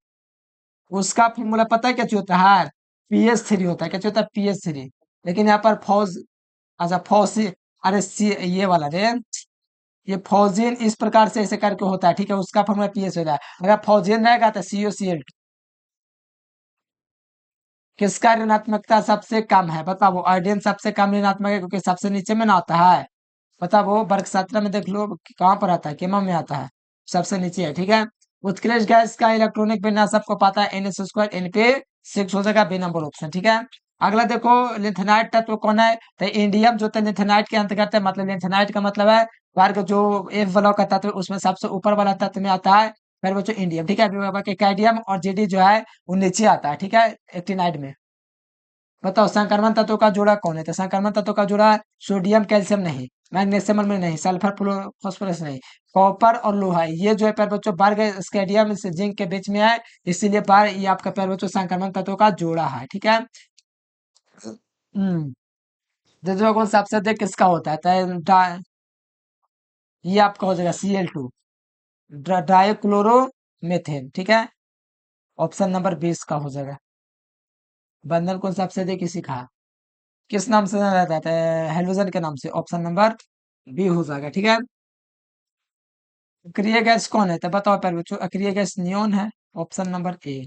उसका फार्मूला पता है क्या होता है, PH3 होता है, क्या होता है PH3, लेकिन यहाँ पर फॉज, अच्छा फॉसी, अरे सी ये वाला रे, ये फॉजिन इस प्रकार से ऐसे करके होता है। ठीक है, उसका फार्मूला PS होता है, अगर फॉजिन रहेगा तो COCl2। किसका ऋणात्मकता सबसे कम है बताओ। आयोडीन सबसे कम ऋणात्मक है क्योंकि सबसे नीचे में ना आता है। पता वो वर्ग 17 में देख लो कहाँ पर आता है, केमा में आता है, सबसे नीचे है। ठीक है। उत्कृष्ट गैस का इलेक्ट्रॉनिक विन्यास सबको पता है, NH2 Np6 हो जाएगा, बी नंबर ऑप्शन। ठीक है। अगला देखो, लिथेनाइट तत्व कौन है, तो इंडियम जो है लिथेनाइट के अंतर्गत है, मतलब लिथेनाइट का मतलब है वर्ग जो F ब्लॉक का तत्व उसमें सबसे ऊपर वाला तत्व में आता है, फिर वो जो इंडियम। ठीक है। बाकी कैडियम और जीडी जो है वो नीचे आता है। ठीक है, एक्टिनाइड में। बताओ संक्रमण तत्व का जोड़ा कौन है, तो संक्रमण तत्व का जोड़ा सोडियम कैल्शियम नहीं, मैग्नीशियम में नहीं, सल्फर फास्फोरस नहीं, कॉपर और लोहा। ये जो है प्यारे बच्चों वर्ग स्केडियम से जिंक के बीच में है, इसीलिए पर ये आपका प्यारे बच्चों संक्रमण तत्व का जोड़ा है। ठीक है। हम्म। जो कौन सबसे अधिक किसका होता है, तो ये आपका हो जाएगा Cl2, डाइक्लोरोमेथेन। ठीक है, ऑप्शन नंबर 20 का हो जाएगा। बंधन कौन सबसे अधिक इसी का किस नाम से जाना जाता है, हेलोजन के नाम से, ऑप्शन नंबर बी हो जाएगा। ठीक है। अक्रिय गैस कौन है, तो बताओ पहले बच्चों, अक्रिय गैस नियोन है, ऑप्शन नंबर ए।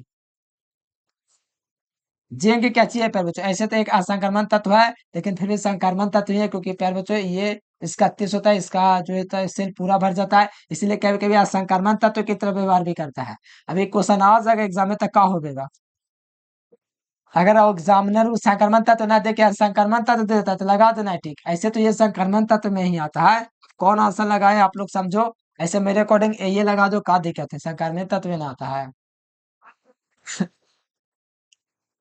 जिंक क्या चीज है प्यारे बच्चों, ऐसे तो एक असंक्रमण तत्व है लेकिन फिर भी संक्रमण तत्व ही है, क्योंकि प्यारे बच्चों ये इसका 30 होता है, इसका जो है सेल पूरा भर जाता है, इसलिए कभी कभी असंक्रमण तत्व की तरह व्यवहार भी करता है। अभी क्वेश्चन आ जाएगा एग्जाम में, तक का होगा, अगर एग्जामिनर वो संक्रमण तत्व ना दे के संक्रमण तत्व दे देता है तो लगा देना है ठीक, ऐसे तो ये संक्रमण तत्व में ही आता है। कौन आंसर लगाए आप लोग समझो, ऐसे मेरे अकॉर्डिंग ये लगा दो, का दिक्कत है, संक्रमण तत्व में ना आता है।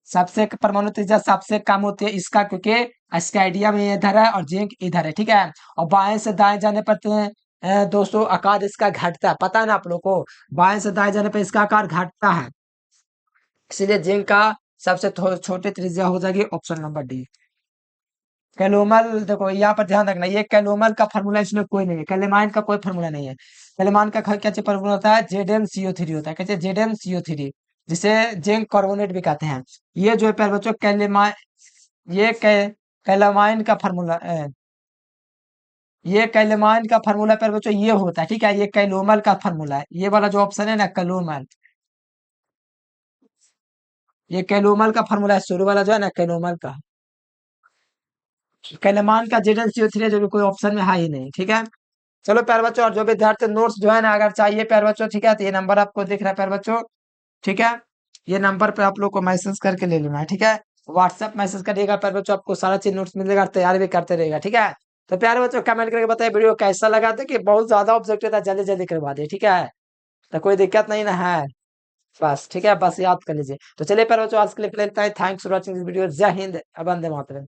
सबसे परमाणु त्रिज्या सबसे कम होती है इसका, क्योंकि स्काइडियम इधर है और जिंक इधर है। ठीक है। और बाएं से दाएं जाने पर दोस्तों आकार इसका घटता है, पता है ना आप लोग को, बाएं से दाएं जाने पर इसका आकार घटता है, इसीलिए जिंक का सबसे छोटी त्रिज्या हो जाएगी, ऑप्शन नंबर डी। कैलोमल देखो यहाँ पर ध्यान रखना, ये कैलोमल का फार्मूला इसमें कोई नहीं है, कैलेमाइन का कोई फार्मूला नहीं है। कैलेमान का क्या फार्मूला होता है, ZnCO3 होता है, कैसे ZnCO3, जिसे जिंक कार्बोनेट भी कहते हैं। ये जो है प्यारे बच्चों कैलेमाइन, ये कैलेमाइन का फार्मूला ये कैलेमाइन का फार्मूला प्यारे बच्चों ये होता है। ठीक है, ये कैलोमल का फार्मूला है, ये वाला जो ऑप्शन है ना कैलोमल, ये कैलोमल का फार्मूला है, शुरू वाला जो है ना कैलोमल का। कैलेमान का ZnCO3 जो कि कोई ऑप्शन में है ही नहीं। ठीक है। चलो प्यारे बच्चों, और जो विद्यार्थी नोट्स जो है ना अगर चाहिए प्यारे बच्चों, ठीक है, तो ये नंबर आपको दिख रहा है प्यारे बच्चों। ठीक है, ये नंबर पे आप लोग को मैसेज करके ले लेना है। ठीक है, व्हाट्सएप मैसेज करिएगा प्यारे बच्चों, आपको सारा चीज नोट्स मिलेगा, तैयार भी करते रहेगा। ठीक है। तो प्यारे बच्चों कमेंट करके बताइए वीडियो कैसा लगा था, कि बहुत ज्यादा ऑब्जेक्टिव था, जल्दी जल्दी करवा दिए। ठीक है, तो कोई दिक्कत नहीं ना है, बस ठीक है, बस याद कर लीजिए। तो चलिए प्यारे बच्चों आज के लिए इतना ही, thanks for watching this video, जय हिंद, वंदे मातरम।